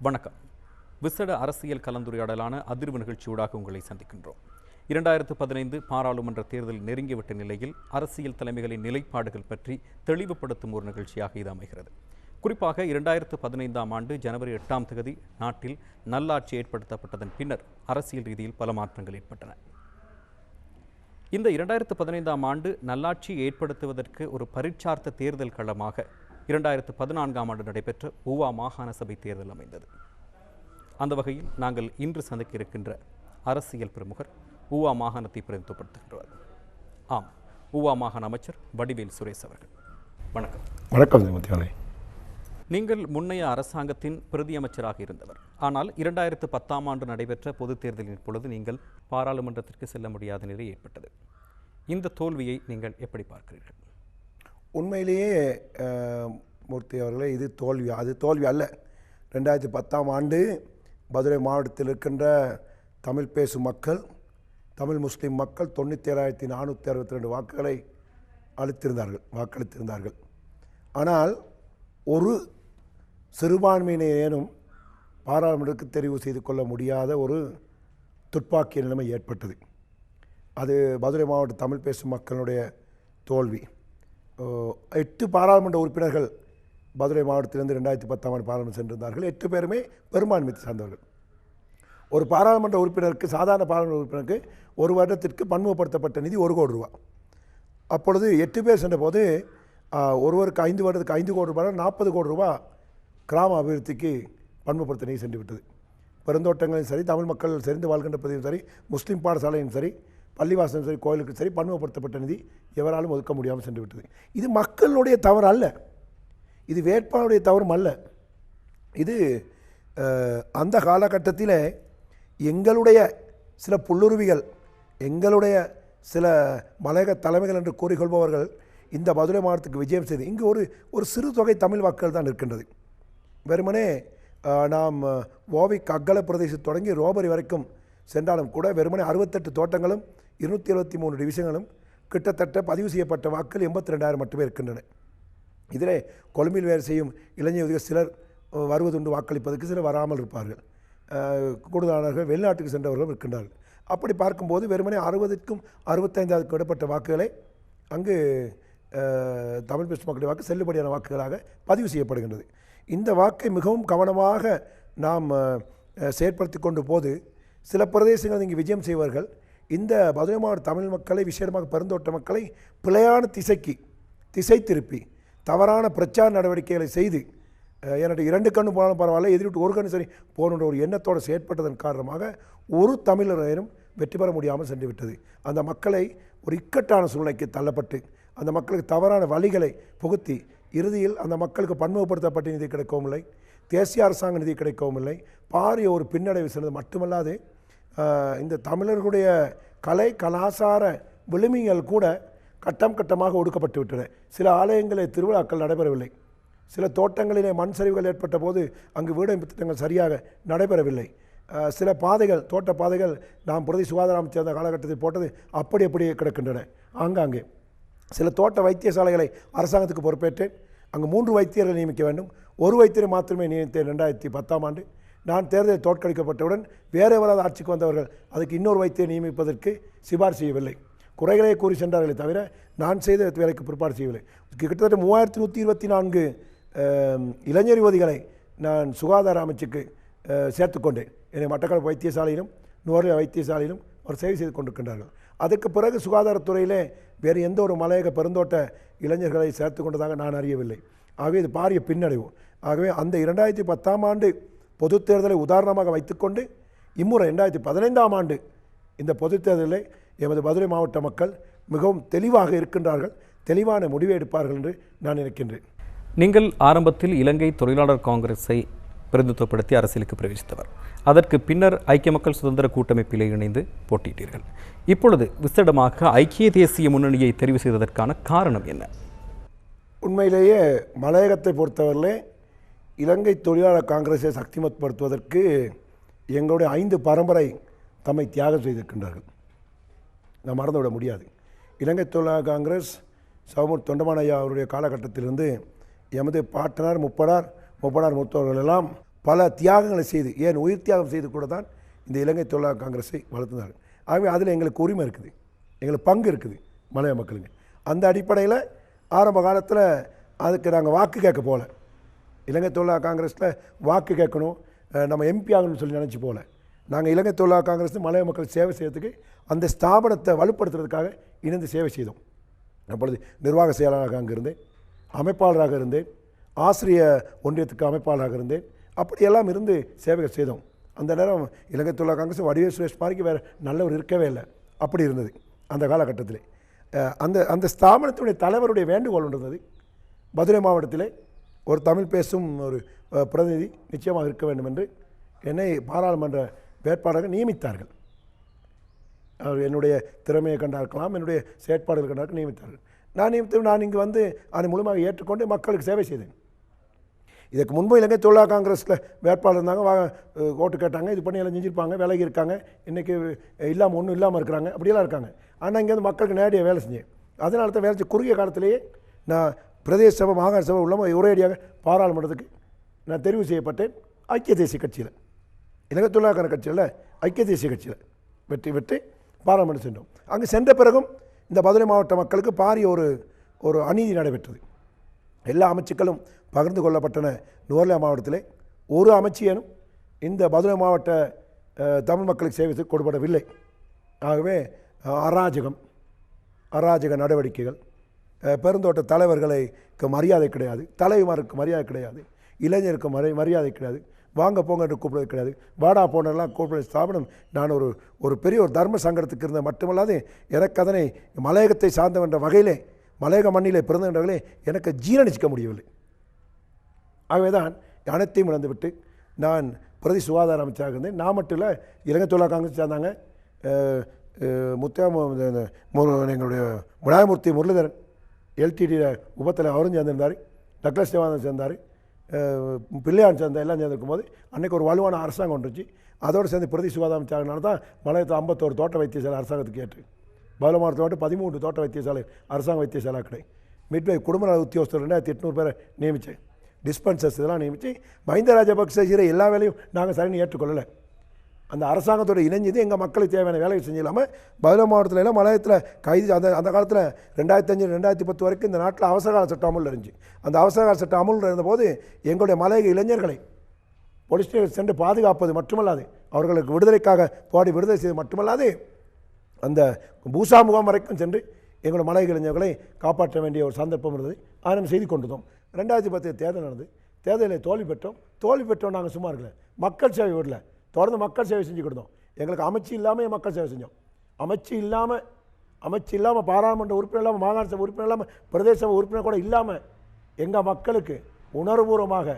வணக்கம். விசேட அரசியல் கலந்துரையாடலான அதிர்வு நிகழ்ச்சியூடாக உங்களை சந்திக்கின்றோம். 2015 பாராளுமன்ற தேர்தல் நெருங்கிவிட்ட நிலையில் அரசியல் தலைமைகளின் நிலைப்பாடுகள் பற்றி தெளிவுபடுத்தும் ஒரு நிகழ்ச்சியாக இது அமைகிறது. குறிப்பாக 2015ஆம் ஆண்டு ஜனவரி 8ஆம் தேதி நாட்டில் நல்லாட்சி ஏற்படுத்தப்பட்டதன் பின்னர் அரசியல் ரீதியில் பல மாற்றங்கள் ஏற்பட்டன. இந்த 2015ஆம் ஆண்டு நல்லாட்சி ஏற்படுத்துவதற்கு ஒரு பரீட்சார்த்த தேர்தல் களமாக 2014ஆம் ஆண்டு நடைபெற்ற ஊவா மாகாண சபை தேர்தல் அமைந்தது. அந்த வகையில் நாங்கள் இன்று சந்திக்க இருக்கின்ற அரசியல் பிரமுகர் ஊவா மாகாணத்தை பிரதிநிதித்துவப்படுத்துகின்றவர். ஆம், ஊவா மாகாண அமைச்சர் வடிவேல் சுரேஷ் அவர்கள். வணக்கம். வணக்கம். நீங்கள் முன்னைய அரசாங்கத்தின் பிரதி அமைச்சராக இருந்தவர். ஆனால் 2010ஆம் ஆண்டு நடைபெற்ற பொதுத் தேர்தலின் பொழுது நீங்கள் பாராளுமன்றத்திற்கு செல்ல முடியாத நிலை ஏற்பட்டது. இந்த தோல்வியை நீங்கள் எப்படி பார்க்கிறீர்கள்? உண்மையிலேயே மூர்த்தி அவர்களே, இது அது தோல்வி அல்ல. 2010ஆம் ஆண்டு மதுரை மாவட்டத்தில் இருக்கின்ற தமிழ் பேசும் மக்கள், தமிழ் முஸ்லீம் மக்கள் 97,462 வாக்குகளை வாக்களித்திருந்தார்கள். ஆனால் ஒரு சிறுபான்மையினரும் பாராளுமன்றத்துக்கு தெரிவு செய்து கொள்ள முடியாத ஒரு துப்பாக்கிய நிலைமை ஏற்பட்டது. அது மதுரை மாவட்ட தமிழ் பேசும் மக்களுடைய தோல்வி. 8 பாராளுமன்ற உறுப்பினர்கள் மதுரை மாவட்டத்திலிருந்து 2010ஆம் ஆண்டு பாராளுமன்றம் சென்றிருந்தார்கள். 8 பேருமே பெரும்பான்மையை சார்ந்தவர்கள். ஒரு பாராளுமன்ற உறுப்பினருக்கு, சாதாரண பாராளுமன்ற உறுப்பினருக்கு ஒரு வருடத்திற்கு பன்முகப்படுத்தப்பட்ட நிதி 1 கோடி ரூபா. அப்பொழுது 8 பேர் சென்றபோது ஒருவருக்கு 5 வருடத்துக்கு 5 கோடி ரூபாய், 40 கோடி ரூபா கிராம அபிவிருத்திக்கு பன்முகப்படுத்த நிதி சென்று விட்டது. பெருந்தோட்டங்களையும் சரி, தமிழ் மக்கள் செறிந்து வாழ்கின்ற பகுதியும் சரி, முஸ்லீம் பாடசாலையும் சரி, பள்ளிவாசலும் சரி, கோயிலுக்கு சரி, பன்முகப்படுத்தப்பட்ட நிதி எவராலும் ஒதுக்க முடியாமல் சென்று விட்டது. இது மக்களுடைய தவறு அல்ல, இது வேட்பாளருடைய தவறும் அல்ல. இது அந்த காலகட்டத்தில் எங்களுடைய சில புல்லுருவிகள், எங்களுடைய சில மலையக தலைமைகள் என்று கூறிக்கொள்பவர்கள் இந்த மதுரை மாவட்டத்துக்கு விஜயம் செய்து, இங்கு ஒரு சிறு தொகை தமிழ் வாக்குகள் தான் இருக்கின்றது. வெறுமனே நாம் ஓவிக் அக்கல பிரதேசம் தொடங்கி ரோபரி வரைக்கும் சென்றாலும் கூட வெறுமனே 68 தோட்டங்களும் 273 டிவிஷன்களும் கிட்டத்தட்ட பதிவு செய்யப்பட்ட வாக்குகள் 82,000 மட்டுமே இருக்கின்றன. இதிலே கொழும்பில் வேறு செய்யும் இளைஞர்கள் சிலர் வருவதுண்டு வாக்களிப்பதற்கு, சிலர் வராமல் இருப்பார்கள். கூடுதலானவர்கள் வெளிநாட்டுக்கு சென்றவர்களும் இருக்கின்றார்கள். அப்படி பார்க்கும்போது வெறுமனே 60க்கும் 65க்கும் இடப்பட்ட வாக்குகளை அங்கு தமிழ் பேசும் மக்களுடைய வாக்கு செல்லுபடியான வாக்குகளாக பதிவு செய்யப்படுகின்றது. இந்த வாக்கை மிகவும் கவனமாக நாம் செயற்படுத்தி கொண்டு போது சில பிரதேசங்கள் இங்கு விஜயம் செய்வார்கள். இந்த மதுரை மாவட்ட தமிழ் மக்களை, விசேடமாக பெருந்தோட்ட மக்களை பிழையான திசை திருப்பி தவறான பிரச்சார நடவடிக்கைகளை செய்து, என்னுடைய 2 கண்ணு போனாலும் பரவாயில்ல, எதிர்விட்டு 1 கண்ணு சரி போகணுன்ற ஒரு எண்ணத்தோடு செயற்பட்டதன் காரணமாக ஒரு தமிழரையும் வெற்றி பெற முடியாமல் சென்று விட்டது. அந்த மக்களை ஒரு இக்கட்டான சூழ்நிலைக்கு தள்ளப்பட்டு, அந்த மக்களுக்கு தவறான வழிகளை புகுத்தி, இறுதியில் அந்த மக்களுக்கு பன்முகப்படுத்தப்பட்ட நிதி கிடைக்கவும் இல்லை, தேசிய அரசாங்க நிதி கிடைக்கவும் இல்லை, பாரிய ஒரு பின்னடைவு சென்றது மட்டுமல்லாது இந்த தமிழர்களுடைய கலை கலாச்சார விழுமியங்கள் கூட கட்டம் கட்டமாக ஒடுக்கப்பட்டு விட்டன. சில ஆலயங்களில் திருவிழாக்கள் நடைபெறவில்லை. சில தோட்டங்களிலே மண் சரிவுகள் ஏற்பட்ட போது அங்கு வீடமைப்பு திட்டங்கள் சரியாக நடைபெறவில்லை. சில பாதைகள், தோட்ட பாதைகள் நாம் பிரதி சுகாதார அமைச்சர் சேர்ந்த காலகட்டத்தில் போட்டது அப்படியே கிடக்கின்றன. ஆங்காங்கே சில தோட்ட வைத்தியசாலைகளை அரசாங்கத்துக்கு பொறுப்பேற்றேன். அங்கு 3 வைத்தியர்கள் நியமிக்க வேண்டும். ஒரு வைத்தியரை மாத்திரமே நியமித்தேன் 2010ஆம் ஆண்டு. நான் தேர்தலில் தோற்கடிக்கப்பட்டவுடன் வேறு எவராது ஆட்சிக்கு வந்தவர்கள் அதுக்கு இன்னொரு வைத்தியரை நியமிப்பதற்கு சிபாரிசு செய்யவில்லை. குறைகளை கூறி சென்றார்களே தவிர நான் செய்த வேலைக்கு பிற்பாடு செய்யவில்லை. கிட்டத்தட்ட 3124 இளைஞர் யுவதிகளை நான் சுகாதார அமைச்சுக்கு சேர்த்துக்கொண்டேன். என்னை மட்டக்களப்பு வைத்தியசாலையிலும் நுவரெலியா வைத்தியசாலையிலும் அவர் சேவை செய்து கொண்டிருக்கின்றார்கள். அதற்கு பிறகு சுகாதாரத்துறையிலே வேறு எந்த ஒரு மலையக பெருந்தோட்ட இளைஞர்களை சேர்த்து கொண்டதாக நான் அறியவில்லை. ஆகவே இது பாரிய பின்னடைவு. ஆகவே அந்த 2010ஆம் ஆண்டு பொதுத் தேர்தலை உதாரணமாக வைத்துக்கொண்டு இம்முறை 2015ஆம் ஆண்டு இந்த பொதுத் தேர்தலில் எமது மதுரை மாவட்ட மக்கள் மிகவும் தெளிவாக இருக்கின்றார்கள், தெளிவான முடிவை எடுப்பார்கள் என்று நான் நினைக்கின்றேன். நீங்கள் ஆரம்பத்தில் இலங்கை தொழிலாளர் காங்கிரஸை பிரதிநிதித்துவப்படுத்தி அரசியலுக்கு பிரவேசித்தவர். அதற்கு பின்னர் ஐக்கிய மக்கள் சுதந்திர கூட்டமைப்பிலே இணைந்து போட்டியிட்டீர்கள். இப்பொழுது விசேடமாக ஐக்கிய தேசிய முன்னணியை தெரிவு செய்ததற்கான காரணம் என்ன? உண்மையிலேயே மலையகத்தை பொறுத்தவரையிலே இலங்கை தொழிலாளர் காங்கிரஸை சக்திமத்படுத்துவதற்கு எங்களுடைய 5 பரம்பரை தம்மை தியாகம் செய்திருக்கின்றார்கள். நாம் மறந்துவிட முடியாது. இலங்கை தொழிலாளர் காங்கிரஸ் சவுமூர் தொண்டமான் ஐயா அவருடைய காலகட்டத்திலிருந்து எமது பாட்டனார் முப்படார் மூத்தவர்கள் எல்லாம் பல தியாகங்களை செய்து, ஏன் உயிர் தியாகம் செய்து கூட தான் இந்த இலங்கை தொழிலாளர் காங்கிரஸை வளர்த்துனார்கள். ஆகவே அதில் எங்களுக்கு உரிமை இருக்குது, எங்களுக்கு பங்கு இருக்குது மலைய மக்களுங்க. அந்த அடிப்படையில் ஆரம்ப காலத்தில் அதுக்கு நாங்கள் வாக்கு கேட்க போகல. இலங்கை தொழிலாளர் காங்கிரஸில் வாக்கு கேட்கணும், நம்ம எம்பி ஆகணும்னு சொல்லி நினச்சி போகல. நாங்கள் இலங்கை தொழிலாளர் காங்கிரஸ் மலைய மக்கள் சேவை செய்யறதுக்கு அந்த ஸ்தாபனத்தை வலுப்படுத்துறதுக்காக இணைந்து சேவை செய்தோம். அப்பொழுது நிர்வாக செயலாளராக அங்கே இருந்தேன், அமைப்பாளராக இருந்தேன், ஆசிரிய ஒன்றியத்துக்கு அமைப்பாளராக இருந்தேன். அப்படியெல்லாம் இருந்து சேவைகள் செய்தோம். அந்த நேரம் இலங்கை தொழிலாளர் காங்கிரஸ் வடிவேல் சுரேஷ் மாதிரிக்கு வேறு நல்லவர் இருக்கவே இல்லை. அப்படி இருந்தது அந்த காலகட்டத்தில். அந்த ஸ்தாபனத்தினுடைய தலைவருடைய வேண்டுகோள் இருந்தது, மதுரை மாவட்டத்திலே ஒரு தமிழ் பேசும் ஒரு பிரதிநிதி நிச்சயமாக இருக்க வேண்டும் என்று என்னை பாராளுமன்ற வேட்பாளராக நியமித்தார்கள். அவர் என்னுடைய திறமையை கண்டார்க்கலாம், என்னுடைய செயற்பாடுகள் கண்டார்கள், நியமித்தார்கள். நான் இங்கு வந்து அதை முழுமையாக ஏற்றுக்கொண்டு மக்களுக்கு சேவை செய்தேன். இதுக்கு முன்பு இலங்கை தொழிலாளர் காங்கிரஸில் வேட்பாளர் இருந்தாங்க, ஓட்டு கேட்டாங்க, இது பண்ணி எல்லாம் செஞ்சுருப்பாங்க, விலகி இருக்காங்க, இன்றைக்கி இல்லாமல் ஒன்றும் இல்லாமல் இருக்கிறாங்க, அப்படியெல்லாம் இருக்காங்க. ஆனால் இங்கேருந்து மக்களுக்கு நேரடியாக வேலை செஞ்சேன். அதனால தான் வேலை செஞ்சு குறுகிய காலத்திலேயே நான் பிரதேச சபை மாகாண சபை உள்ளமாக ஒரேடியாக பாராளுமன்றத்துக்கு நான் தெரிவு செய்யப்பட்டேன். ஐக்கிய தேசிய கட்சியில், இலங்கை தொழிலாளர் கட்சியில் ஐக்கிய தேசிய கட்சியில் வெற்றி பெற்று பாராளுமன்றம் சென்றோம். அங்கே சென்ற பிறகும் இந்த மதுரை மாவட்ட மக்களுக்கு பாரிய ஒரு அநீதி நடைபெற்றது. எல்லா அமைச்சுக்களும் பகிர்ந்து கொள்ளப்பட்டன. நுவரெலியா மாவட்டத்திலே ஒரு அமைச்சியனும் இந்த மதுரை மாவட்ட தமிழ் மக்களுக்கு சேவை கொடுபடவில்லை. ஆகவே அராஜக நடவடிக்கைகள், பெருந்தோட்ட தலைவர்களுக்கு மரியாதை கிடையாது, தலைவிமாருக்கு மரியாதை கிடையாது, இளைஞருக்கு மரியாதை கிடையாது, வாங்க போங்க என்று கூப்பிடுவது கிடையாது, வாடா போனெல்லாம் கூப்பிடுற ஸ்தாபனம். நான் ஒரு பெரிய ஒரு தர்ம சங்கடத்துக்கு இருந்த மட்டுமல்லாது எனக்கு அதனை மலையகத்தை சார்ந்தவென்ற வகையிலே, மலையக மண்ணிலே பிறந்தவென்ற வகையிலே எனக்கு ஜீரணிச்சிக்க முடியவில்லை. ஆகவே தான் அனைத்தையும் இழந்துவிட்டு நான் பிரதி சுகாதார அமைச்சராக இருந்தேன். நான் மட்டும் இல்லை, இலங்கை தொழிலாளர் காங்கிரஸ் சேர்ந்தாங்க, எங்களுடைய விநாயகமூர்த்தி முரளிதரன் எல்டிடியில் உபத்தில் அவரும் சேர்ந்திருந்தார், டக்ளஸ் தேவானந்தன் சேர்ந்தார், பிள்ளையான் சேர்ந்த எல்லாம் சேர்ந்திருக்கும் போது அன்றைக்கு ஒரு வலுவான அரசாங்கம் வந்துருச்சு. அதோடு சேர்ந்து பிரதி சுகாதார அமைச்சராக தான் மலையத்தில் 51 தோட்ட வைத்தியசாலை அரசாங்கத்துக்கு ஏற்று, பதில மாவட்டத்தில் மட்டும் 13 தோட்ட வைத்தியசாலை அரசாங்க வைத்தியசாலை கிடையாது. மிட்வை குடும்ப நல உத்தியோகஸ்தர் 2800 பேரை நியமித்தேன். டிஸ்பென்சர்ஸ் இதெல்லாம் நியமித்து மஹிந்த ராஜபக்சே செய்கிற எல்லா வேலையும் நாங்கள் சரின்னு ஏற்றுக்கொள்ளலை. அந்த அரசாங்கத்தோடு இணைஞ்சது எங்கள் மக்களுக்கு தேவையான வேலையை செஞ்சில்லாமல் பதில மாவட்டத்தில் எல்லாம் மலையத்தில் கைது. அந்த காலத்தில் 2005 2010 வரைக்கும் இந்த நாட்டில் அவசரகால சட்டம் அமுல் இருந்துச்சு. அந்த அவசரகால சட்டம் அமுல் இருந்தபோது எங்களுடைய மலையக இளைஞர்களை போலீஸ் ஸ்டேஷன் சென்று பாதுகாப்பது மட்டுமல்லாது, அவர்களுக்கு விடுதலைக்காக போராடி விடுதலை செய்வது மட்டுமல்லாது, அந்த பூசா முகாம் வரைக்கும் சென்று எங்களுடைய மலையக இளைஞர்களை காப்பாற்ற வேண்டிய ஒரு சந்தர்ப்பம் இருந்தது. அதை நம்ம செய்து கொண்டிருந்தோம். 2010 தேர்தல் நடந்தது. தேர்தலில் தோல்வி பெற்றோம். நாங்கள் சும்மா இருக்கல, மக்கள் சேவை விடல, தொடர்ந்து மக்கள் சேவை செஞ்சு கொடுத்தோம். எங்களுக்கு அமைச்சு இல்லாமல் மக்கள் சேவை செஞ்சோம். அமைச்சு இல்லாமல் பாராளுமன்ற உறுப்பினர் இல்லாமல், மாகாண சபை உறுப்பினர் இல்லாமல், பிரதேச சபை உறுப்பினர் கூட இல்லாமல் எங்கள் மக்களுக்கு உணர்வுபூர்வமாக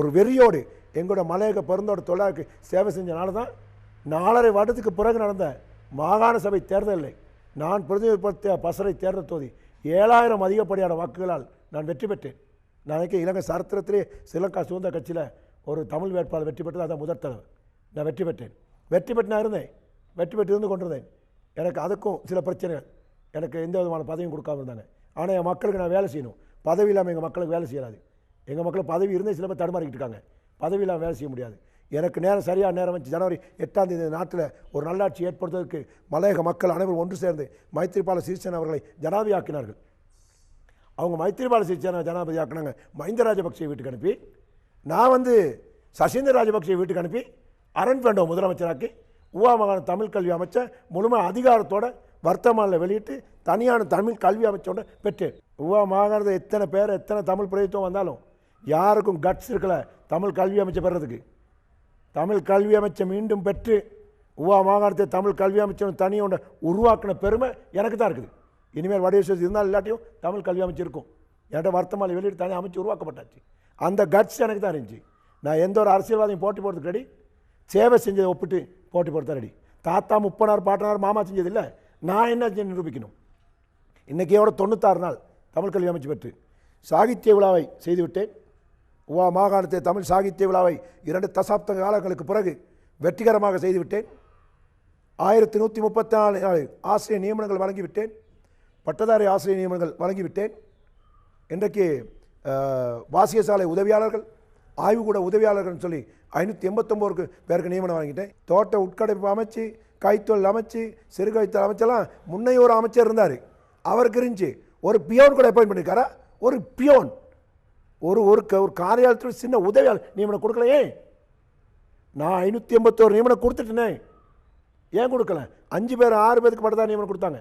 ஒரு வெறியோடு எங்களோட மலையக பெருந்தோட்ட தொழிலாளருக்கு சேவை செஞ்சனால தான் 4.5 வருடத்துக்கு பிறகு நடந்த மாகாண சபை தேர்தலில் நான் பிரதிநிதிப்படுத்திய பசறை தேர்தல் தொகுதி 7000 அதிகப்படியான வாக்குகளால் நான் வெற்றி பெற்றேன். நாளைக்கு இலங்கை சரித்திரத்திலே ஸ்ரீலங்கா சுதந்திர கட்சியில் ஒரு தமிழ் வேட்பாளர் வெற்றி பெற்றது, அதான் முதல் தடவை நான் வெற்றி பெற்றேன். வெற்றி பெற்று நான் இருந்தேன், வெற்றி பெற்று இருந்து கொண்டிருந்தேன். எனக்கு அதுக்கும் சில பிரச்சனைகள், எனக்கு எந்த விதமான பதவியும் கொடுக்காம இருந்தாங்க. ஆனால் என் மக்களுக்கு நான் வேலை செய்யணும். பதவி இல்லாமல் எங்கள் மக்களுக்கு வேலை செய்யாது. எங்கள் மக்களுக்கு பதவி இருந்தே சில பேர் தடுமாறிக்கிட்டு இருக்காங்க. பதவி இல்லாமல் வேலை செய்ய முடியாது. எனக்கு சரியான நேரம் வச்சு ஜனவரி 8ஆம் தேதி நாட்டில் ஒரு நல்லாட்சி ஏற்படுத்துவதற்கு மலையக மக்கள் அனைவரும் ஒன்று சேர்ந்து மைத்திரிபால சிறிசேன அவர்களை ஜனாதிபதி ஆக்கினார்கள். அவங்க மைத்திரிபால சிறிசேன ஜனாதிபதி ஆக்கினாங்க. மஹிந்த ராஜபக்சே வீட்டுக்கு அனுப்பி, நான் வந்து சசீந்திர ராஜபக்சே வீட்டுக்கு அனுப்பி அரண் பேண்டோ முதலமைச்சராக்கி, ஊவா மாகாண தமிழ் கல்வி அமைச்சர் முழுமை அதிகாரத்தோட வர்த்தமானில் வெளியிட்டு தனியான தமிழ் கல்வி அமைச்சோட பெற்றேன். ஊவா மாகாணத்தில் எத்தனை தமிழ் பிரதித்துவம் வந்தாலும் யாருக்கும் கட்ஸ் இருக்கலை தமிழ் கல்வி அமைச்சர் பெறதுக்கு. தமிழ் கல்வி அமைச்சர் மீண்டும் பெற்று ஊவா மாகாணத்தை தமிழ் கல்வி அமைச்சர் தனியோட உருவாக்கின பெருமை எனக்கு தான் இருக்குது. இனிமேல் வடிவேல் இருந்தால் இல்லாட்டியும் தமிழ் கல்வி அமைச்சர் இருக்கும். என்கிட்ட வர்த்தமானி வெளியிட்டு தனி அமைச்சு உருவாக்கப்பட்டாச்சு. அந்த கட்ஸ் எனக்கு தான் இருந்துச்சு. நான் எந்த ஒரு அரசியல்வாதையும் போட்டி போடுறதுக்கு ரெடி, சேவை செஞ்சதை ஒப்பிட்டு போட்டி போடுறதா ரெடி. தாத்தா முப்பனார் பாட்டனார் மாமா செஞ்சதில்லை, நான் என்ன செஞ்சு நிரூபிக்கணும். இன்றைக்கியோட 96 நாள் தமிழ் கல்வி அமைச்சு பெற்று சாகித்ய விழாவை செய்துவிட்டேன். ஊவா மாகாணத்தை தமிழ் சாகித்ய விழாவை 2 தசாப்த காலங்களுக்கு பிறகு வெற்றிகரமாக செய்துவிட்டேன். 1134 ஆசிரியர் நியமனங்கள் வழங்கிவிட்டேன். பட்டதாரி ஆசிரியர் நியமனங்கள் வழங்கிவிட்டேன். இன்றைக்கு வாசிய சாலை உதவியாளர்கள், ஆய்வுக்கூட உதவியாளர்கள்னு சொல்லி 589 பேருக்கு நியமனம் வாங்கிட்டேன். தோட்ட உட்கடைப்பு அமைச்சு, கைத்தொழில் அமைச்சு, சிறு கைத்தொழில் அமைச்செல்லாம் முன்னைய ஒரு அமைச்சர் இருந்தார், அவருக்கு இருந்துச்சு. ஒரு பியோன் கூட அப்பாயின்ட் பண்ணியிருக்காரா? ஒரு பியோன், ஒரு ஒரு காரியாலயத்தில் சின்ன உதவியாளர் நியமனம் கொடுக்கலையே. நான் 581 நியமனம் கொடுத்துட்டேனே, ஏன் கொடுக்கல? 5 பேர் 6 பேருக்கு பட்டதாரி நியமனம் கொடுத்தாங்க.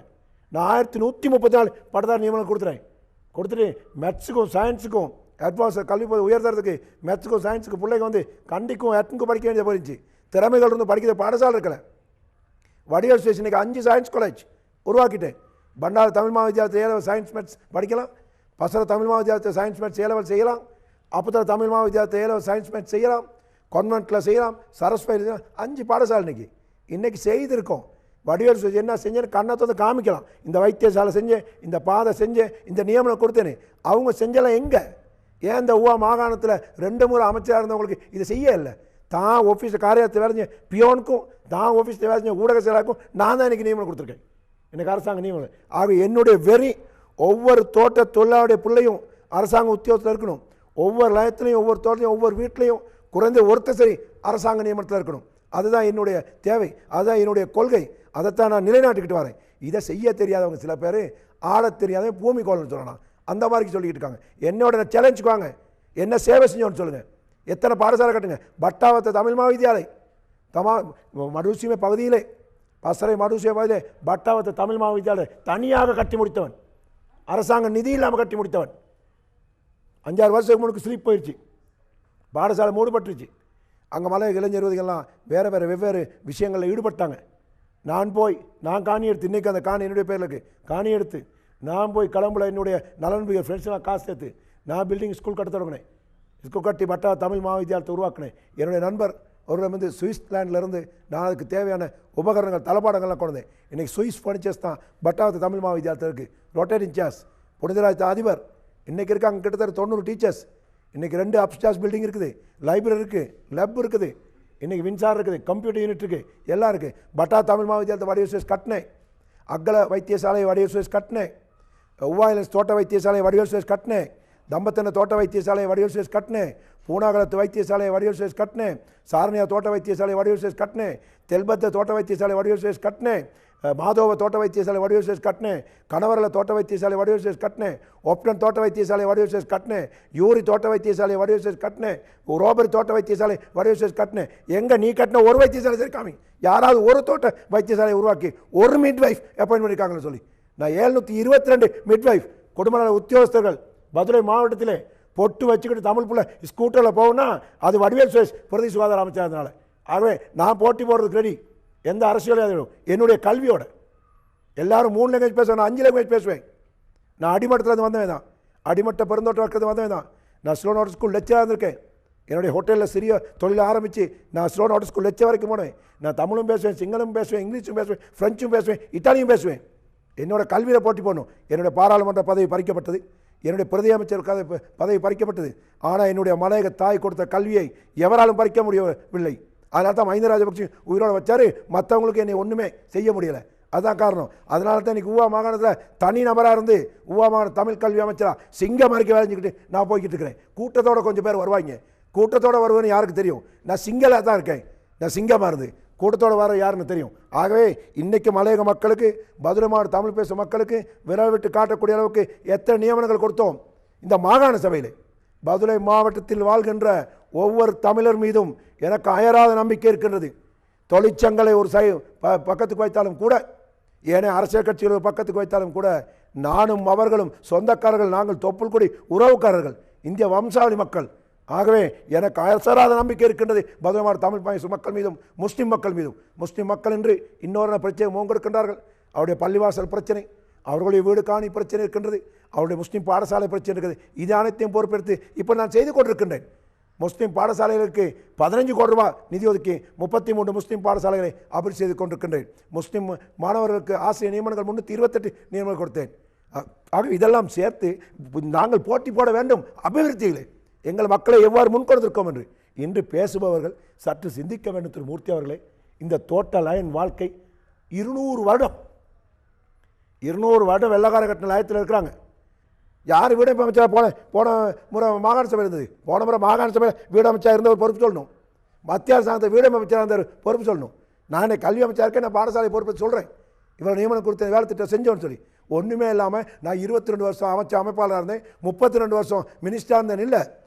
நான் 1134 பட்டதாரி நியமனம் கொடுத்துட்டு மேத்ஸுக்கும் சயின்ஸுக்கும் அட்வான்ஸ் கல்வி உயர்தரத்துக்கு மேத்ஸுக்கும் சயின்ஸுக்கு பிள்ளைங்க வந்து கண்டிக்கும் எட்டுக்கும் படிக்க வேண்டிய போயிருந்துச்சு. திறமைகள் இருந்து படிக்கிற பாடசாலை இருக்கல. வடிவேல் ஸ்டேஷனுக்கு 5 சயின்ஸ் காலேஜ் உருவாக்கிட்டேன். பண்டார தமிழ் மகாவித்யாலயத்தில் ஏலவல் சயின்ஸ் மேத்ஸ் படிக்கலாம், பசர தமிழ் மகாவித்யாலயத்தில் சயின்ஸ் மேத்ஸ் ஏலவல் செய்யலாம், அப்பத்தர தமிழ் மகாவித்யாலயத்தில் ஏலவல் சயின்ஸ் மேத்ஸ் செய்யலாம், கான்வென்ட்டில் செய்யலாம், சரஸ்வதி 5 பாடசாலை இன்றைக்கி செய்திருக்கோம். வடிவேல் என்ன செஞ்சேன்னு கண்ணத்தை வந்து காமிக்கலாம். இந்த வைத்தியசாலை செஞ்சேன், இந்த பாதை செஞ்சேன், இந்த நியமனம் கொடுத்தேன்னு. அவங்க செஞ்சலாம் எங்கே? ஏன் இந்த ஊவா மாகாணத்தில் 2 முறை அமைச்சராக இருந்தவங்களுக்கு இது செய்ய இல்லை? தான் ஆஃபீஸில் காரியத்தை வேலை செஞ்ச பியோனுக்கும், தான் ஆஃபீஸில் வேலை செஞ்ச ஊடக செயலாளருக்கும் நான் தான் இன்றைக்கி நியமனம் கொடுத்துருக்கேன். எனக்கு அரசாங்க நியமனம். ஆக என்னுடைய வெறி ஒவ்வொரு தோட்ட தொழிலாளருடைய பிள்ளையும் அரசாங்க உத்தியோகத்தில் இருக்கணும். ஒவ்வொரு லயத்துலையும், ஒவ்வொரு தோட்டத்தையும், ஒவ்வொரு வீட்லையும் குறைந்த ஒருத்தர் சரி அரசாங்க நியமனத்தில் இருக்கணும். அதுதான் என்னுடைய தேவை, அதுதான் என்னுடைய கொள்கை. அதைத்தான் நான் நிலைநாட்டிக்கிட்டு வரேன். இதை செய்ய தெரியாதவங்க சில பேர், ஆடத் தெரியாதவங்க பூமி கோலன்னு சொல்லலாம், அந்த மாதிரி சொல்லிக்கிட்டு இருக்காங்க. என்னோட சேலஞ்சுக்கு வாங்க, என்ன சேவை செஞ்சோன்னு சொல்லுங்கள். எத்தனை பாடசாலை கட்டுங்க. பட்டாவத்தை தமிழ் மகாவித்யாலயம் மடுசீமை பகுதியிலே, பசறை மடுசீமை பகுதியிலே பட்டாவத்தை தமிழ் மகாவித்யாலயம் தனியாக கட்டி முடித்தவன், அரசாங்க நிதி இல்லாமல் கட்டி முடித்தவன். 5-6 வருஷத்துக்கு முன்னுக்கு ஸ்லிப் போயிடுச்சு, பாடசாலை மூடப்பட்டுருச்சு. அங்கே மலை இளைஞர்களுக்கெல்லாம் வேறு வேறு வெவ்வேறு விஷயங்களில் ஈடுபட்டாங்க. நான் காணி எடுத்து, இன்றைக்கி அந்த காணி என்னுடைய பேரில் இருக்குது, காணி எடுத்து நான் போய் கடம்புல என்னுடைய நலன்பு ஃப்ரெண்ட்ஸ்லாம் காசு சேர்த்து நான் பில்டிங் ஸ்கூல் கட்ட தொடங்கினேன். ஸ்கூல் கட்டி பட்டா தமிழ் மகாவித்யாலயத்தை உருவாக்கினேன். என்னுடைய நண்பர் ஒருவர் வந்து சுவிட்சர்லாண்டிலேருந்து நான் அதுக்கு தேவையான உபகரணங்கள் தளபாடங்கள்லாம் கொண்டேன். இன்றைக்கி சுவிஸ் ஃபர்னிச்சர்ஸ் தான் பட்டாவத்து தமிழ் மகாவித்யாலயத்தில் இருக்குது. ரொட்டேட்டிங் சேர்ஸ், புனிதராஜ் அதிபர் இன்றைக்கி இருக்காங்க. கிட்டத்தட்ட 90 டீச்சர்ஸ். இன்றைக்கி 2 அப்ஸ்டாஸ் பில்டிங் இருக்குது, லைப்ரரி இருக்குது, லெப் இருக்குது, இன்றைக்கி மின்சாரம் இருக்குது, கம்ப்யூட்டர் யூனிட் இருக்குது, எல்லாம் இருக்குது. பட்டா தமிழ் மகாவித்யாலயத்தை வடிவல் கட்டினேன். அக்கல வைத்தியசாலையை வடிவல் கட்டினேன். உவாயிலன்ஸ் தோட்ட வைத்தியசாலையை வடிவல் கட்டினேன். தம்பத்தன தோட்ட வைத்தியசாலையை வடிவல் கட்டினேன். பூனாகலத்து வைத்தியசாலையை வடிவல் கட்டினேன். சாரணியா தோட்ட வைத்தியசாலையை வடிவல் கட்டினேன். தெல்பத்த தோட்ட வைத்தியசாலை வடிவல் கட்டினேன். மாதோவ தோட்ட வைத்தியசாலை வடிவல் கட்டினேன். கணவரில் தோட்ட வைத்தியசாலை வடிவல் கட்டினேன். ஒப்டன் தோட்ட வைத்தியசாலை வடிவல் கட்டினேன். யூரி தோட்ட வைத்தியசாலை வடிவல் கட்டினேன். ரோபரி தோட்ட வைத்தியசாலை வடிவல் கட்டினேன். எங்கே நீ கட்டின ஒரு வைத்தியசாலை சரி காமி, யாராவது ஒரு தோட்ட வைத்தியசாலை உருவாக்கி ஒரு மிட்வைஃப் அப்பாயின்ட் பண்ணியிருக்காங்கன்னு சொல்லி. நான் 722 மிட்வைஃப் குடும்ப உத்தியோகஸ்தர்கள் மதுரை மாவட்டத்திலே பொட்டு வச்சுக்கிட்டு தமிழ் பிள்ளை ஸ்கூட்டரில் போகணும்னா அது வடிவேல் சுரேஷ் பிரதி சுகாதார அமைச்சர். அதனால் ஆகவே நான் போட்டி போடுறதுக்கு ரெடி. எந்த அரசியலும் என்னுடைய கல்வியோட எல்லாரும் 3 லாங்குவேஜ் பேசுவேன், நான் 5 லாங்குவேஜ் பேசுவேன். நான் அடிமட்டத்துலேருந்து வந்தவன் தான், அடிமட்ட பெருந்தோட்டம் இருக்கிறது வந்தவன் தான். நான் ஸ்லோ நோட் ஸ்கூல் லெக்சராக இருந்திருக்கேன். என்னுடைய ஹோட்டலில் சிறிய தொழிலை ஆரம்பித்து நான் ஸ்லோ நோட் ஸ்கூல் லெக்சர் வரைக்கும் போனேன். நான் தமிழும் பேசுவேன், சிங்களமும் பேசுவேன், இங்கிலீஷும் பேசுவேன், ஃப்ரெஞ்சும் பேசுவேன், இட்டாலியும் பேசுவேன். என்னோடய கல்வியில் போட்டி போடணும். என்னுடைய பாராளுமன்ற பதவி பறிக்கப்பட்டது, என்னுடைய பிரதி அமைச்சர் பதவி பறிக்கப்பட்டது. ஆனால் என்னுடைய மலையக தாய் கொடுத்த கல்வியை எவராலும் பறிக்க முடியவில்லை. அதனால தான் மஹிந்த ராஜபக்ஷ உயிரோடு வச்சார். மற்றவங்களுக்கு என்னை ஒன்றுமே செய்ய முடியலை. அதுதான் காரணம். அதனால தான் இன்றைக்கி ஊவா மாகாணத்தில் தனி நபராக இருந்து ஊவா மாகாண தமிழ் கல்வி அமைச்சராக சிங்கம் அறிக்கை வரைஞ்சிக்கிட்டு நான் போய்கிட்டு இருக்கிறேன். கூட்டத்தோடு கொஞ்சம் பேர் வருவாங்க, கூட்டத்தோடு வருவேன்னு யாருக்கு தெரியும்? நான் சிங்களாக தான் இருக்கேன், நான் சிங்கமாக இருந்து கூட்டத்தோடு வர யாருன்னு தெரியும். ஆகவே இன்றைக்கி மலையக மக்களுக்கு, மதுரை மாவட்ட தமிழ் பேசும் மக்களுக்கு விரல் விட்டு காட்டக்கூடிய அளவுக்கு எத்தனை நியமனங்கள் கொடுத்தோம் இந்த மாகாண சபையில். மதுரை மாவட்டத்தில் வாழ்கின்ற ஒவ்வொரு தமிழர் மீதும் எனக்கு அயராத நம்பிக்கை இருக்கின்றது. தொழிற்சங்களை ஒரு பக்கத்துக்கு வைத்தாலும் கூட, ஏனே அரசியல் கட்சிகள் பக்கத்துக்கு வைத்தாலும் கூட, நானும் அவர்களும் சொந்தக்காரர்கள், நாங்கள் தொப்புள் கொடி உறவுக்காரர்கள், இந்திய வம்சாவளி மக்கள். ஆகவே எனக்கு அசராத நம்பிக்கை இருக்கின்றது மதுரை மாவட்ட தமிழ் பேசும் மக்கள் மீதும், முஸ்லீம் மக்கள் மீதும். முஸ்லீம் மக்கள் என்று இன்னொரு பிரச்சனை முங்கெடுக்கின்றார்கள். அவருடைய பள்ளிவாசல் பிரச்சனை, அவர்களுடைய வீடு காணி பிரச்சனை இருக்கின்றது, அவருடைய முஸ்லீம் பாடசாலை பிரச்சனை இருக்குது. இது அனைத்தையும் பொறுப்பெடுத்து இப்போ நான் செய்து கொண்டிருக்கின்றேன். முஸ்லீம் பாடசாலைகளுக்கு 15 கோடி ரூபாய் நிதி ஒதுக்கி 33 முஸ்லீம் பாடசாலைகளை அபிவிருத்தி செய்து கொண்டிருக்கின்றேன். முஸ்லீம் மாணவர்களுக்கு ஆசிரியர் நியமனங்கள் 328 நியமனங்கள் கொடுத்தேன். ஆக இதெல்லாம் சேர்த்து நாங்கள் போட்டி போட வேண்டும் அபிவிருத்திகளை, எங்கள் மக்களை எவ்வாறு முன்கொண்டிருக்கோம் என்று இன்று பேசுபவர்கள் சற்று சிந்திக்க வேண்டும். திரு மூர்த்தி அவர்களே, இந்த தோட்ட லயன் வாழ்க்கை 200 வருடம் வெள்ளக்கார கட்டின லயத்தில் இருக்கிறாங்க. யார் வீடு அமைச்சா போன முறை மாகாண சபை இருந்தது, போன முறை மாகாண சபையில் வீடு அமைச்சா இருந்தவர் பொறுப்பு சொல்லணும், மத்திய அரசாங்கத்தை வீடு அமைச்சராக இருந்தவர் பொறுப்பு சொல்லணும். நானே கல்வி அமைச்சா இருக்கேன், நான் பாடசாலை பொறுப்பு சொல்கிறேன், இவ்வளோ நியமனம் கொடுத்த வேலை திட்டம் செஞ்சோன்னு சொல்லி. ஒன்றுமே இல்லாமல் நான் 22 வருஷம் அமைப்பாளராக இருந்தேன், 32 வருஷம் மினிஸ்டராக இருந்தேன். இல்லை,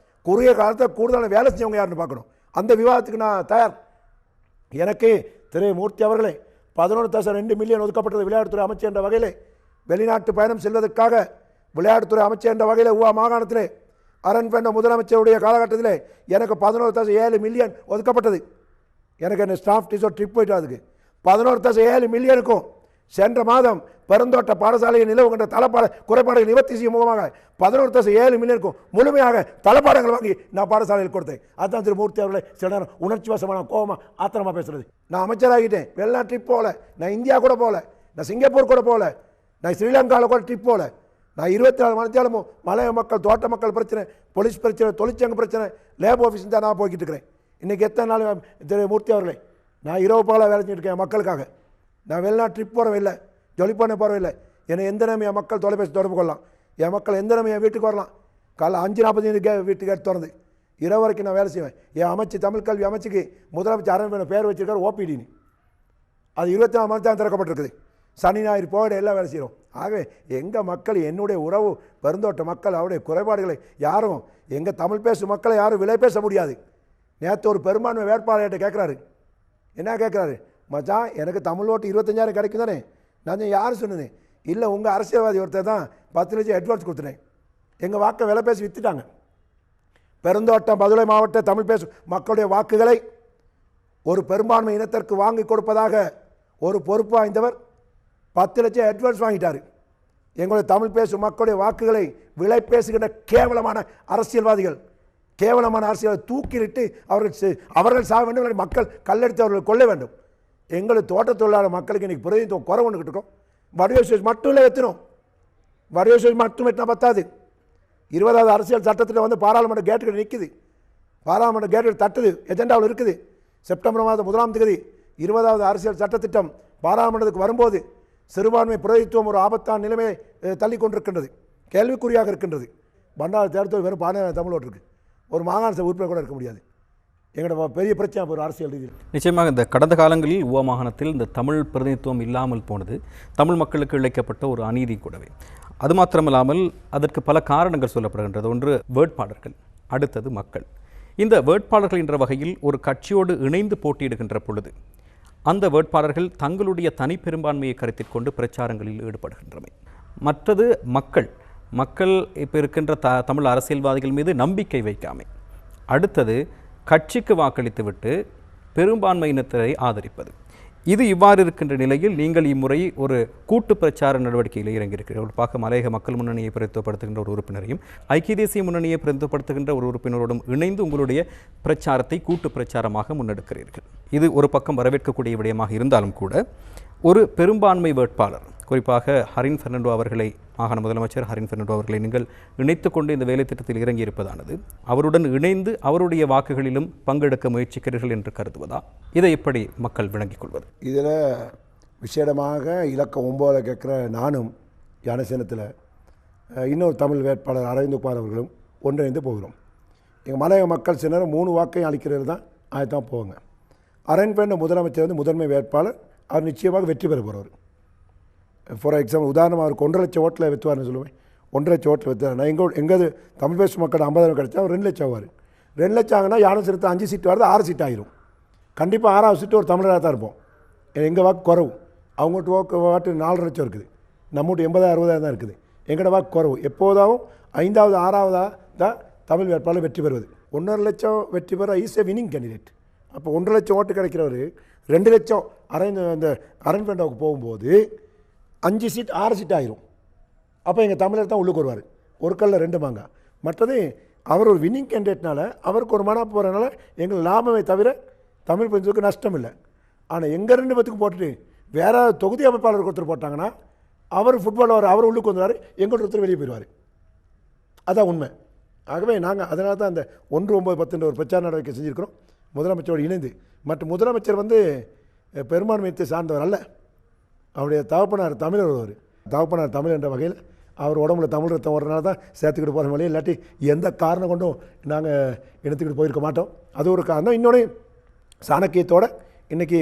குறுகிய காலத்தில் கூடுதலான வேலை செஞ்சவங்க யாருன்னு பார்க்கணும். அந்த விவாதத்துக்கு நான் தயார். எனக்கு திரு மூர்த்தி அவர்களே 11.2 மில்லியன் ஒதுக்கப்பட்டது விளையாட்டுத்துறை அமைச்சர் என்ற வகையில். வெளிநாட்டு பயணம் செல்வதற்காக விளையாட்டுத்துறை அமைச்சர் என்ற வகையில் ஊவா மாகாணத்திலே அரண் பெண்ட முதலமைச்சருடைய காலகட்டத்தில் எனக்கு 11.7 மில்லியன் ஒதுக்கப்பட்டது. எனக்கு என்ன ஸ்டாஃப் டீச்சர் ட்ரிப் போயிட்டு அதுக்கு 11.7 மில்லியனுக்கும் சென்ற மாதம் பெருந்தோட்ட பாடசாலையை நிலவுகின்ற குறைபாடுகள் நிவர்த்தி செய்யும் முகமாக 11.7 மில்லியனுக்கும் முழுமையாக தளபாடங்கள் வாங்கி நான் பாடசாலையில் கொடுத்தேன். அதுதான் திரு மூர்த்தி அவர்களை சில நேரம் உணர்ச்சி வசமான கோபமாக ஆத்திரமாக பேசுறது. நான் அமைச்சராகிட்டேன், வெளிநாட்டு ட்ரிப் போகல, நான் இந்தியா கூட போகல, நான் சிங்கப்பூர் கூட போகல, நான் ஸ்ரீலங்காவில் கூட ட்ரிப் போகல. நான் 24 மணித்தாலும் மலைய மக்கள், தோட்ட மக்கள் பிரச்சனை, போலீஸ் பிரச்சனை, தொழிற்சங்க பிரச்சனை, லேபர் ஆஃபீஸ் தான் நான் போய்கிட்டு இருக்கிறேன். இன்றைக்கி எத்தனை நாள் திரு மூர்த்தி அவர்களே, நான் இரவு பகலாக வேலை செஞ்சுட்டு இருக்கேன் மக்களுக்காக. நான் வெளிநாட்டு ட்ரிப் போகிறவில்லை, ஜொலிப்பானே போகிறவில்லை. என்னை எந்த நேரம் என் மக்கள் தொலைபேசி தொடர்பு கொள்ளலாம், என் மக்கள் எந்த நேரம் என் வீட்டுக்கு வரலாம். காலைல 5:45 வீட்டுக்கு எடுத்து திறந்து இரவு வரைக்கும் நான் வேலை செய்வேன். என் அமைச்சு தமிழ் கல்வி அமைச்சுக்கு முதலமைச்சர் அரண்மனை பேர் வச்சிருக்காரு ஓபிடின்னு. அது 24 மணி தான் திறக்கப்பட்டிருக்குது. சனி ஞாயிறு போயிட எல்லாம் வேலை செய்கிறோம். ஆகவே எங்கள் மக்கள், என்னுடைய உறவு பெருந்தோட்ட மக்கள், அவருடைய குறைபாடுகளை யாரும், எங்கள் தமிழ் பேசும் மக்களை யாரும் விலை பேச முடியாது. நேற்று ஒரு பெரும்பான்மை வேட்பாளர்கிட்ட கேட்குறாரு, என்ன கேட்குறாரு, மச்சான் எனக்கு தமிழ் ஓட்டு 25,000 கிடைக்கும் தானே. நான் யார் சொன்னது, இல்லை உங்கள் அரசியல்வாதி ஒருத்தர் தான் 10 லட்சம் அட்வான்ஸ் கொடுத்துட்டேன், எங்கள் வாக்கை விலை பேசி விற்றுட்டாங்க. பெருந்தோட்டம் மதுரை மாவட்ட தமிழ் பேசும் மக்களுடைய வாக்குகளை ஒரு பெரும்பான்மை இனத்திற்கு வாங்கி கொடுப்பதாக ஒரு பொறுப்பு வாய்ந்தவர் 10 லட்சம் அட்வான்ஸ் வாங்கிட்டார். எங்களுடைய தமிழ் பேசும் மக்களுடைய வாக்குகளை விலை பேசுகின்ற கேவலமான அரசியல்வாதிகள், கேவலமான அரசியலை தூக்கிலிட்டு அவர்கள் சாக வேண்டும், மக்கள் கல்லெடுத்து அவர்கள் கொள்ள வேண்டும். எங்களுக்கு தோட்ட தொழிலாளர் மக்களுக்கு இன்றைக்கி பிரதிநிதித்துவம் குறை ஒன்று இருக்கோம். வடிவ மட்டும் இல்லை எத்தணும், வடிவ மட்டும் எட்டினா பத்தாது. 20வது அரசியல் சட்டத்தில் வந்து பாராளுமன்ற கேட்டுக்கிட்ட நிற்குது, பாராளுமன்ற கேட்டுக்கிட்ட தட்டுது, எஜெண்டாவில் இருக்குது. செப்டம்பர் மாதம் 1ஆம் தேதி 20வது அரசியல் சட்டத்திட்டம் பாராளுமன்றத்துக்கு வரும்போது சிறுபான்மை பிரதித்துவம் ஒரு ஆபத்தான நிலைமையை தள்ளி கொண்டிருக்கின்றது, கேள்விக்குறியாக இருக்கின்றது. பண்டார தேர்தல் வெறும் 14 தமிழ் ஓட்டு இருக்குது, ஒரு மாகாண சபை உறுப்பினர் கூட இருக்க முடியாது. எங்களோட பெரிய பிரச்சனை ஒரு அரசியல் ரீதியில். நிச்சயமாக இந்த கடந்த காலங்களில் ஊவா மாகாணத்தில் இந்த தமிழ் பிரதிநிதித்துவம் இல்லாமல் போனது தமிழ் மக்களுக்கு இழைக்கப்பட்ட ஒரு அநீதி கூடவே. அது மாத்திரமில்லாமல் அதற்கு பல காரணங்கள் சொல்லப்படுகின்றது. ஒன்று வேட்பாளர்கள், அடுத்தது மக்கள். இந்த வேட்பாளர்கள் என்ற வகையில் ஒரு கட்சியோடு இணைந்து போட்டியிடுகின்ற பொழுது அந்த வேட்பாளர்கள் தங்களுடைய தனிப்பெரும்பான்மையை கருத்தில் கொண்டு பிரச்சாரங்களில் ஈடுபடுகின்றமை. மற்றது மக்கள் இப்போ இருக்கின்ற தமிழ் அரசியல்வாதிகள் மீது நம்பிக்கை வைக்காமை. அடுத்தது கட்சிக்கு வாக்களித்துவிட்டு பெரும்பான்மையினரை ஆதரிப்பது. இது இவ்வாறு இருக்கின்ற நிலையில் நீங்கள் இம்முறை ஒரு கூட்டு பிரச்சார நடவடிக்கையில் இறங்கியிருக்கிறீர்கள். பார்க்க மலையக மக்கள் முன்னணியை பிரதித்துவப்படுத்துகின்ற ஒரு உறுப்பினரையும் ஐக்கிய தேசிய முன்னணியை பிரதித்துவப்படுத்துகின்ற ஒரு உறுப்பினரோடும் இணைந்து உங்களுடைய பிரச்சாரத்தை கூட்டு பிரச்சாரமாக முன்னெடுக்கிறீர்கள். இது ஒரு பக்கம் வரவேற்கக்கூடிய விடயமாக இருந்தாலும் கூட ஒரு பெரும்பான்மை வேட்பாளர், குறிப்பாக ஹரின் பெர்னாண்டோ அவர்களை, மாகாண முதலமைச்சர் ஹரின் பெர்னாண்டோ அவர்களை நீங்கள் இணைத்து கொண்டு இந்த வேலை திட்டத்தில் இறங்கியிருப்பதானது அவருடன் இணைந்து அவருடைய வாக்குகளிலும் பங்கெடுக்க முயற்சிக்கிறீர்கள் என்று கருதுவதா? இதை எப்படி மக்கள் விளங்கிக் கொள்வது? இதில் விசேடமாக இலக்கம் 9 கேட்குற நானும் யானசேனத்தில் இன்னொரு தமிழ் வேட்பாளர் அரவிந்த்குமார் அவர்களும் ஒன்றிணைந்து போகிறோம். எங்கள் மலையக மக்கள் சிலர் 3 வாக்கையும் அளிக்கிறது தான் அதுதான் போவாங்க. ஹரின் பெர்னாண்டோ முதலமைச்சர் வந்து முதன்மை வேட்பாளர், அவர் நிச்சயமாக வெற்றி பெற போகிறவர். ஃபார் எக்ஸாம்பிள் உதாரணமாக அவருக்கு 1.5 லட்சம் ஓட்டில் வெற்றுவார்னு சொல்லுவேன். 1.5 லட்சம் ஓட்டில் வெற்றுவார். நான் எங்கேயாவது தமிழ் பேசும் மக்கள் 50,000 கிடச்சா அவர் 2 லட்சம் ஆவார். 2 லட்சம் ஆகுனா யானசேனத்தில் 5 சீட்டு வருது, 6 சீட் ஆகிரும். கண்டிப்பாக 6வது சீட்டு ஒரு தமிழராக தான் இருப்போம். எங்கள் வாக்கு குறவு, அவங்கள்ட்ட வாட்டு 4 லட்சம் இருக்குது, நம்மகிட்ட 80,000-60,000 தான் இருக்குது. எங்களோட வாக்கு குறவு. எப்போதாவும் 5வது 6வதாக தான் தமிழ் வேட்பாளர் வெற்றி பெறுவது. 1.5 லட்சம் வெற்றி பெற இஸ் ஏ வினிங் கேண்டிடேட். அப்போ 1.5 லட்சம் ஓட்டு கிடைக்கிறவர் 2 லட்சம் ஹரின் பெர்னாண்டோவுக்கு போகும்போது 5 சீட் 6 சீட் ஆயிரும். அப்போ எங்கள் தமிழர் தான் உள்ளுக்கு வருவார். ஒரு கல்ல 2 மாங்க. மற்றது அவர் ஒரு வின்னிங் கேண்டிடேட்னால அவருக்கு ஒரு மனா போகிறனால எங்களுக்கு லாபமே தவிர தமிழ் பிரச்சனைக்கு நஷ்டம் இல்லை. ஆனால் எங்கள் 2 பேத்துக்கு போட்டுட்டு வேறு தொகுதி அமைப்பாளர் ஒருத்தர் போட்டாங்கன்னா அவர் ஃபுட்பால் அவர் உள்ளுக்கு வந்துடுவார், எங்கள்கிட்ட ஒருத்தர் வெளியே போயிடுவார். அதான் உண்மை. ஆகவே நாங்கள் அதனால தான் அந்த 1-9-10 ஒரு பிரச்சார நடவடிக்கை செஞ்சுருக்கிறோம் முதலமைச்சரோடு இணைந்து. மற்ற முதலமைச்சர் வந்து பெரும்பான்மையத்தை சார்ந்தவர் அல்ல, அவருடைய தகப்பனார் தமிழர் ஒருவர். தகப்பனார் தமிழ் என்ற வகையில் அவர் உடம்புல தமிழ் ரத்தம் வரனால தான் சேர்த்துக்கிட்டு போகிற வழியே, இல்லாட்டி எந்த காரணம் கொண்டும் நாங்கள் எடுத்துக்கிட்டு போயிருக்க மாட்டோம். அது ஒரு காரணம். இன்னொன்று சாணக்கியத்தோட இன்றைக்கி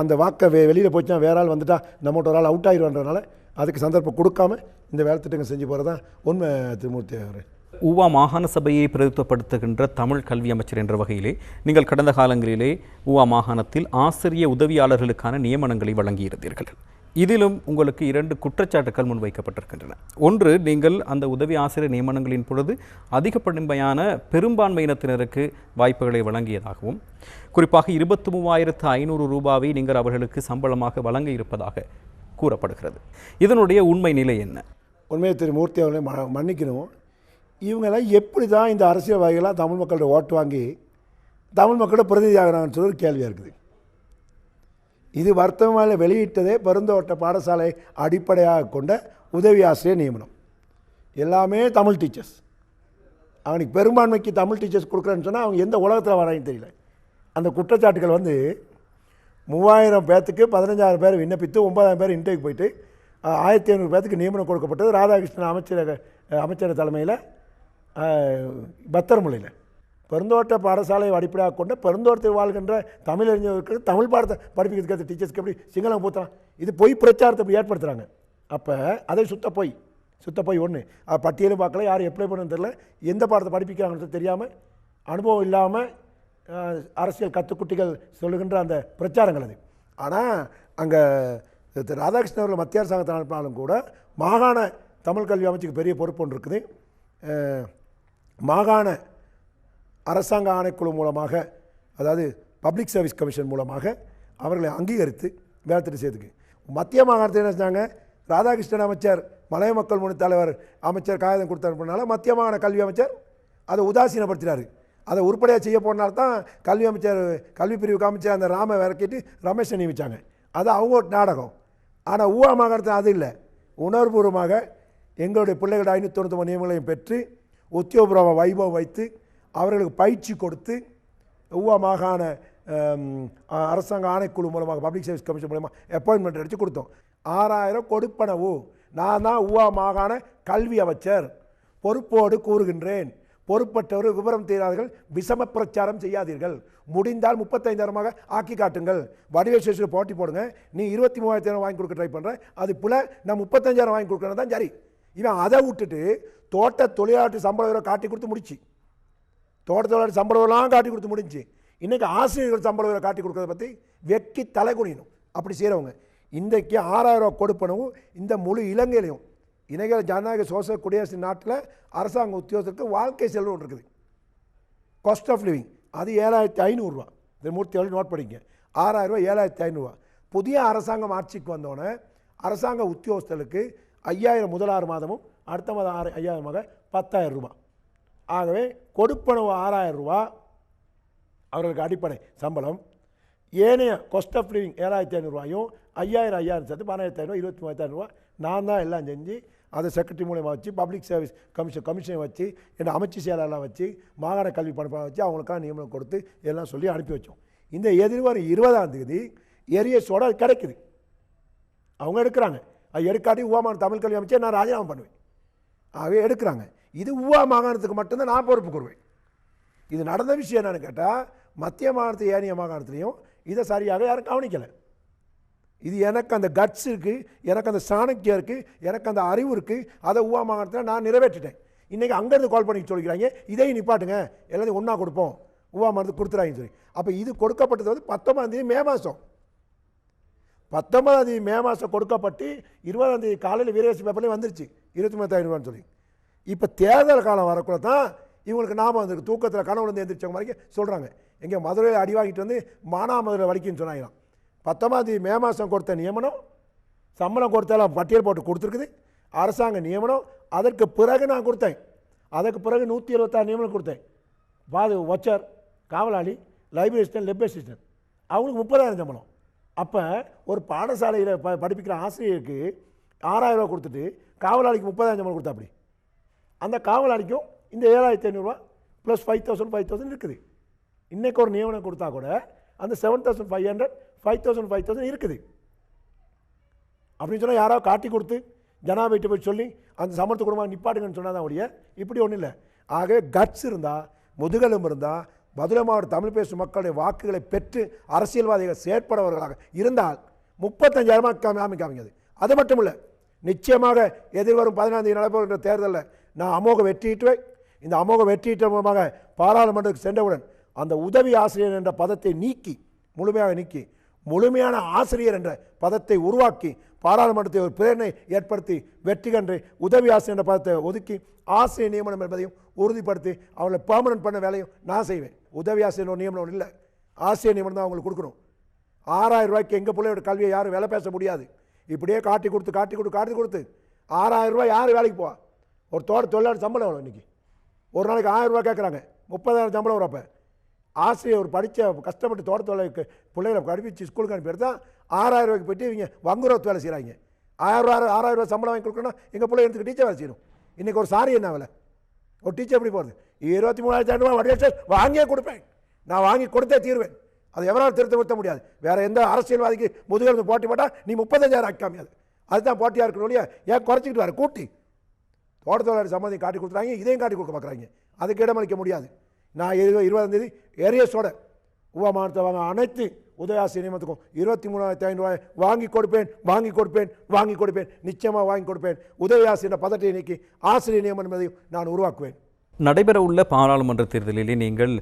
அந்த வாக்கை வெளியில் போச்சுன்னா வேற ஆள் வந்துட்டா நம்மகிட்ட ஒரு ஆள் அவுட் ஆகிடுவான்றதுனால அதுக்கு சந்தர்ப்பம் கொடுக்காம இந்த வேலை திட்டங்கள் செஞ்சு போகிறது தான் உண்மை. திருமூர்த்தி அவர் ஊவா மாகாண சபையை பிரதித்துவப்படுத்துகின்ற தமிழ் கல்வி அமைச்சர் என்ற வகையிலே நீங்கள் கடந்த காலங்களிலே ஊவா மாகாணத்தில் ஆசிரிய உதவியாளர்களுக்கான நியமனங்களை வழங்கியிருந்தீர்கள். இதிலும் உங்களுக்கு 2 குற்றச்சாட்டுகள் முன்வைக்கப்பட்டிருக்கின்றன. ஒன்று, நீங்கள் அந்த உதவி ஆசிரியர் நியமனங்களின் பொழுது அதிகப்படியான பெரும்பான்மையினத்தினருக்கு வாய்ப்புகளை வழங்கியதாகவும், குறிப்பாக 23,500 ரூபாவை நீங்கள் அவர்களுக்கு சம்பளமாக வழங்க இருப்பதாக கூறப்படுகிறது. இதனுடைய உண்மை நிலை என்ன? உண்மையை திரு மூர்த்தி அவர்களை மன்னிக்கணும். இவங்கெல்லாம் எப்படி தான் இந்த அரசியல்வாதிகளாக தமிழ் மக்களோட ஓட்டு வாங்கி தமிழ் மக்களோட பிரதிநிதியாகிறாங்கன்னு சொல்லி ஒரு கேள்வியாக இருக்குது. இது வர்த்தமானில் வெளியிட்டதே பெருந்தோட்ட பாடசாலை அடிப்படையாக கொண்ட உதவி ஆசிரியர் நியமனம். எல்லாமே தமிழ் டீச்சர்ஸ். அவனுக்கு பெரும்பான்மைக்கு தமிழ் டீச்சர்ஸ் கொடுக்குறேன்னு சொன்னால் அவங்க எந்த உலகத்தில் வராங்கன்னு தெரியல. அந்த குற்றச்சாட்டுகள் 3000 பேர்த்துக்கு 15,000 பேர் விண்ணப்பித்து 9,000 பேர் இன்டர்வியூ போயிட்டு 1,500 பேர்த்துக்கு நியமனம் கொடுக்கப்பட்டது ராதாகிருஷ்ணன் அமைச்சர் தலைமையில் பத்திரமொழியில். பெருந்தோட்ட பாடசாலையை அடிப்படையாக கொண்ட பெருந்தோட்டத்தில் வாழ்கின்ற தமிழறிஞர்களுக்கு தமிழ் பாடத்தை படிப்பிக்கிறதுக்கு டீச்சர்ஸ்க்கு எப்படி சிங்களம் பூத்தலாம்? இது பொய் பிரச்சாரத்தை இப்படி ஏற்படுத்துகிறாங்க. அப்போ அதை சுத்த போய் ஒன்று பட்டியலும் பார்க்கல, யார் எப்ளை பண்ணணும்னு தெரியல, எந்த பாடத்தை படிப்பிக்கிறாங்கன்னு தெரியாமல், அனுபவம் இல்லாமல் அரசியல் கத்துக்குட்டிகள் சொல்லுகின்ற அந்த பிரச்சாரங்கள் அது. ஆனால் அங்கே ராதாகிருஷ்ணன் அவர்கள் மத்திய அரசாங்கத்தை அனுப்பினாலும் கூட மாகாண தமிழ் கல்வி அமைச்சுக்கு பெரிய பொறுப்பு ஒன்று இருக்குது. மாகாண அரசாங்க ஆணைக்குழு மூலமாக, அதாவது பப்ளிக் சர்வீஸ் கமிஷன் மூலமாக அவர்களை அங்கீகரித்து வேலை திட்டம் செய்துக்கு மத்திய மாகாணத்தில் என்ன செஞ்சாங்க, ராதாகிருஷ்ணன் அமைச்சர் மலைய மக்கள் முன்னணி தலைவர் அமைச்சர் காகிதம் கொடுத்தனுப்பினால மத்திய மாகாண கல்வி அமைச்சர் அதை உதாசீனப்படுத்தினார். அதை உருப்படியாக செய்ய போனால்தான் தான் கல்வி அமைச்சர் கல்வி பிரிவுக்கு அமைச்சர் அந்த ராம விரக்கிட்டு ரமேஷை நியமித்தாங்க. அது அவங்க ஒரு நாடகம். ஆனால் ஊவா மாகாணத்தில் அது இல்லை. உணர்வுபூர்வமாக எங்களுடைய பிள்ளைகள் 599 நியமனங்களையும் பெற்று உத்தியோகபூர்வ வைபவம் வைத்து அவர்களுக்கு பயிற்சி கொடுத்து ஊவா மாகாண அரசாங்க ஆணைக்குழு மூலமாக பப்ளிக் சர்வீஸ் கமிஷன் மூலமாக அப்பாயின்மெண்ட் அடித்து கொடுத்தோம். 6,000 கொடுப்பனவு. நான் தான் ஊவா மாகாண கல்வி அமைச்சர், பொறுப்போடு கூறுகின்றேன். பொறுப்பற்றவர் விவரம் தெரியாதீர்கள், விஷம பிரச்சாரம் செய்யாதீர்கள். முடிந்தால் 35,000 ஆக்கி காட்டுங்கள். வடிவேல் போட்டி போடுங்க. நீ 23,000 வாங்கி கொடுக்க ட்ரை பண்ணுற, அது போல நான் 35,000 வாங்கி கொடுக்குறது தான் சரி. இவன் அதை விட்டுட்டு தோட்ட தொழிலாளர் சம்பளம் காட்டி கொடுத்து முடிச்சு, தோட்ட தொழிலாளர் சம்பளம்லாம் காட்டி கொடுத்து முடிஞ்சு, இன்றைக்கி ஆசிரியர்கள் சம்பளம் காட்டி கொடுக்கறத பற்றி வெக்கி தலை குனியணும். அப்படி செய்கிறவங்க இன்றைக்கு 6,000 கொடுப்பனவும் இந்த முழு இலங்கையிலையும் இணைகள் ஜனநாயக சோசியல் குடியரசு நாட்டில் அரசாங்க உத்தியோகத்திற்கு வாழ்க்கை செலவு ஒன்று இருக்குது. காஸ்ட் ஆஃப் லிவிங் அது 7,500 ரூபா. இந்த மூர்த்தி அவர்கள் நோட் பண்ணிக்க. 6,000 ரூபா 7,500 ரூபா. புதிய அரசாங்கம் ஆட்சிக்கு வந்தோடனே அரசாங்க உத்தியோகஸ்தர்களுக்கு 5,000 முதல் 6 மாதமும் அடுத்த மாதம் 5,000 10,000 ரூபா. ஆகவே கொடுப்பனவு 6,000 ரூபா அவர்களுக்கு அடிப்படை சம்பளம். ஏனைய காஸ்ட் ஆஃப் லிவிங் 7,500 ரூபாயும் 5,000 சேர்த்து 12,500 23,000 ரூபா நான் தான் எல்லாம் செஞ்சு அதை செக்ரட்டரி மூலமாக வச்சு பப்ளிக் சர்வீஸ் கமிஷனை வச்சு என்ன அமைச்சு செயலாளர்லாம் வச்சு மாகாண கல்வி பணிப்பாளர் வச்சு அவங்களுக்கான நியமனம் கொடுத்து எல்லாம் சொல்லி அனுப்பி வச்சோம். இந்த எதிர்வரும் 20ஆம் தேதி ஏரியஸோடு அது கிடைக்குது. அவங்க எடுக்கிறாங்க. அது எடுக்காட்டி ஊவா மாகாண தமிழ் கல்வி அமைச்சர் நான் ராஜினாமா பண்ணுவேன். ஆகவே எடுக்கிறாங்க. இது ஊவா மாகாணத்துக்கு மட்டும்தான் நான் பொறுப்பு கூறுவேன். இது நடந்த விஷயம் என்னன்னு கேட்டால் மத்திய மாகாணத்து ஏனைய மாகாணத்துலேயும் இதை சரியாக யாரும் கவனிக்கலை. இது எனக்கு அந்த கட்ஸ் இருக்குது, எனக்கு அந்த சாணக்கியம் இருக்குது, எனக்கு அந்த அறிவு இருக்குது. அதை ஊவா மாகாணத்தில் நான் நிறைவேற்றிட்டேன். இன்றைக்கி அங்கேருந்து கால் பண்ணி சொல்லிக்கிறாங்க இதையும் நிப்பாட்டுங்க, எல்லாத்தையும் ஒன்றா கொடுப்போம், ஊவா மாகாணத்துக்கு கொடுத்துறாங்கன்னு சொல்லி. அப்போ இது கொடுக்கப்பட்டது 19ஆம் தேதி மே மாதம். 19ஆம் தேதி மே மாதம் கொடுக்கப்பட்டு 20ஆம் தேதி காலையில் வீரவாசி பேப்பர்லேயும் வந்துருச்சு 23,500 ரூபான்னு சொல்லி. இப்போ தேர்தல் காலம் வரக்குள்ள தான் இவங்களுக்கு நாம வந்துருக்கு. தூக்கத்தில் கனவுல வந்து எந்திரிச்சவங்க வரைக்கும் சொல்கிறாங்க. எங்கே மதுரையில் அடி வாங்கிட்டு வந்து மானாமதுரை வலிக்குன்னு சொன்னாங்களாம். 19ஆம் தேதி மே மாதம் கொடுத்த நியமனம், சம்பளம் கொடுத்தாலும் பட்டியல் போட்டு கொடுத்துருக்குது அரசாங்க நியமனம். அதற்கு பிறகு நான் கொடுத்தேன். அதற்கு பிறகு 176 நியமனம் கொடுத்தேன். வச்சர், காவலாளி, லைப்ரரி அசிஸ்டன்ட், லெப் அசிஸ்டன்ட் அவங்களுக்கு 30,000 சம்பளம். அப்போ ஒரு பாடசாலையில் படிப்பிக்கிற ஆசிரியருக்கு 6,000 ரூபா கொடுத்துட்டு காவலாளிக்கு 30,000 சம்பளம் கொடுத்தா அப்படி அந்த காவலாளிக்கும் இந்த 7,500 ரூபா ப்ளஸ் 5,000 இருக்குது. இன்றைக்கு ஒரு நியமனம் கொடுத்தா கூட அந்த 7,500 5,000 இருக்குது. அப்படின்னு சொன்னால் யாராவது காட்டி கொடுத்து ஜனாதிபதிட்ட போய் சொல்லி அந்த சமரத்து குடும்பம் நிப்பாட்டுங்கன்னு சொன்னால் தான் ஒழிய இப்படி ஒன்றும் இல்லை. ஆகவே கட்ஸ் இருந்தால், முதுகெலும்பு இருந்தால், மதுரை மாவட்ட தமிழ் பேசும் மக்களுடைய வாக்குகளை பெற்று அரசியல்வாதிகள் செயற்படுபவர்களாக இருந்தால் 35,000 காமிக்காது. அது மட்டும் இல்லை, நிச்சயமாக எதிர்வரும் 14 தேதி நடைபெறுகின்ற தேர்தலில் நான் அமோக வெற்றியிட்டுவேன். இந்த அமோக வெற்றியிட்ட மூலமாக பாராளுமன்றத்துக்கு சென்றவுடன் அந்த உதவி ஆசிரியர் என்ற பதத்தை முழுமையாக நீக்கி முழுமையான ஆசிரியர் என்ற பதத்தை உருவாக்கி பாராளுமன்றத்தை ஒரு பிரேரணை ஏற்படுத்தி வெற்றி கண்டு உதவி ஆசிரியர் என்ற பதத்தை ஒதுக்கி ஆசிரியர் நியமனம் என்பதையும் உறுதிப்படுத்தி அவங்களை பெர்மனன்ட் பண்ண வேலையும் நான் செய்வேன். உதவி ஆசிரியர் நியமனம் இல்லை, ஆசிரியர் நியமனம் தான் அவங்களுக்கு கொடுக்கணும். 6,000 ரூபாய்க்கு எங்கள் பிள்ளையோட கல்வியை யாரும் வேலை பேச முடியாது. இப்படியே காட்டி கொடுத்து 6,000 ரூபாய் யார் வேலைக்கு போவா? ஒரு தொழிலாளர் சம்பளம் எவ்வளோ இன்றைக்கி? ஒரு நாளைக்கு 1,000 ரூபாய் கேட்குறாங்க, 30,000 சம்பளம் வரும். அப்போ ஆசிரியர் ஒரு படித்த கஷ்டப்பட்டு தோட்டத்தொழிலுக்கு பிள்ளைகளை படிப்பிச்சு ஸ்கூலுக்கு அனுப்பிடுறது தான் 6,000 ரூபாய்க்கு போய்ட்டு இவங்க வங்குரோத்து வேலை செய்கிறாங்க. 6,000 ரூபாய் சம்பளம் வாங்கி கொடுக்கணும், எங்கள் பிள்ளை எடுத்துக்கு டீச்சர் வேலை செய்யணும். இன்றைக்கி ஒரு சாரி என்ன வேலை? ஒரு டீச்சர் எப்படி போகிறது? 23,000 ரூபாய் வடிவ வாங்கியே கொடுப்பேன், நான் வாங்கி கொடுத்தே தீர்வேன். அது எவரால் திருத்த முடியாது. வேறு எந்த அரசியல்வாதிக்கு முதுகெலும்பு போட்டி போட்டால் நீ 35,000 ஆக்காமியாது. அதுதான் போட்டியாக இருக்கணும் இல்லையா? ஏன் குறைச்சிக்கிட்டு வர கூட்டி தோட்டத்தொழிலாளர் சம்பந்தம் காட்டி கொடுத்துறாங்க, இதையும் காட்டி கொடுக்க பார்க்குறாங்க. அதுக்கு இடமளிக்க முடியாது. நான் 20ஆம் தேதி ஏரியஸோட மாவட்டத்தை வாங்க அனைத்து உதயாசி நியமனத்துக்கும் 23,500 ரூபாய் வாங்கி கொடுப்பேன், நிச்சயமாக வாங்கி கொடுப்பேன். உதவியாசி என்ற பதத்தை நீக்கி ஆசிரியர் நியமனம் என்பதையும் நான் உருவாக்குவேன். நடைபெறவுள்ள பாராளுமன்ற தேர்தலிலே நீங்கள்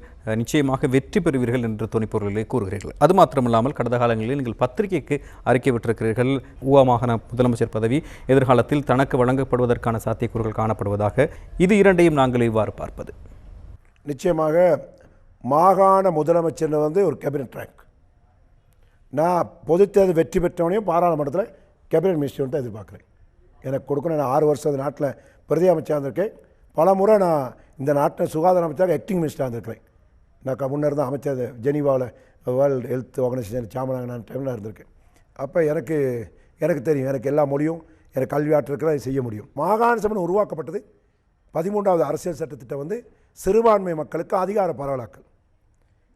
நிச்சயமாக வெற்றி பெறுவீர்கள் என்று துணைப்பொருளிலே கூறுகிறீர்கள். அது மாத்திரமில்லாமல் கடந்த காலங்களில் நீங்கள் பத்திரிகைக்கு அறிக்கை விட்டிருக்கிறீர்கள், ஊவா மாகாண முதலமைச்சர் பதவி எதிர்காலத்தில் தனக்கு வழங்கப்படுவதற்கான சாத்தியக்கூறுகள் காணப்படுவதாக. இது இரண்டையும் நாங்கள் இவ்வாறு பார்ப்பது. நிச்சயமாக மாகாண முதலமைச்சர் ஒரு கேபினட் ரேங்க். நான் பொதுத் தேர்தல் வெற்றி பெற்றவனையும் பாராளுமன்றத்தில் கேபினட் மினிஸ்டர் தான் எதிர்பார்க்குறேன். எனக்கு கொடுக்கணும். நான் 6 வருஷம் நாட்டில் பிரதி அமைச்சராக இருந்திருக்கேன். பல முறை நான் இந்த நாட்டில் சுகாதார அமைச்சராக ஆக்டிங் மினிஸ்டராக இருந்திருக்கிறேன். நான் முன்னே இருந்த அமைச்சர் ஜெனீவாவில் வேர்ல்டு ஹெல்த் ஆர்கனைசேஷன் சாமனாக நான் டைமில் இருந்திருக்கேன். அப்போ எனக்கு தெரியும், எனக்கு எல்லா மொழியும் எனக்கு கல்வி ஆற்றிருக்கிற அதை செய்ய முடியும். மாகாண சபை உருவாக்கப்பட்டது 13வது அரசியல் சட்டத்திட்ட சிறுபான்மை மக்களுக்கு அதிகார பரவலாக்கல்.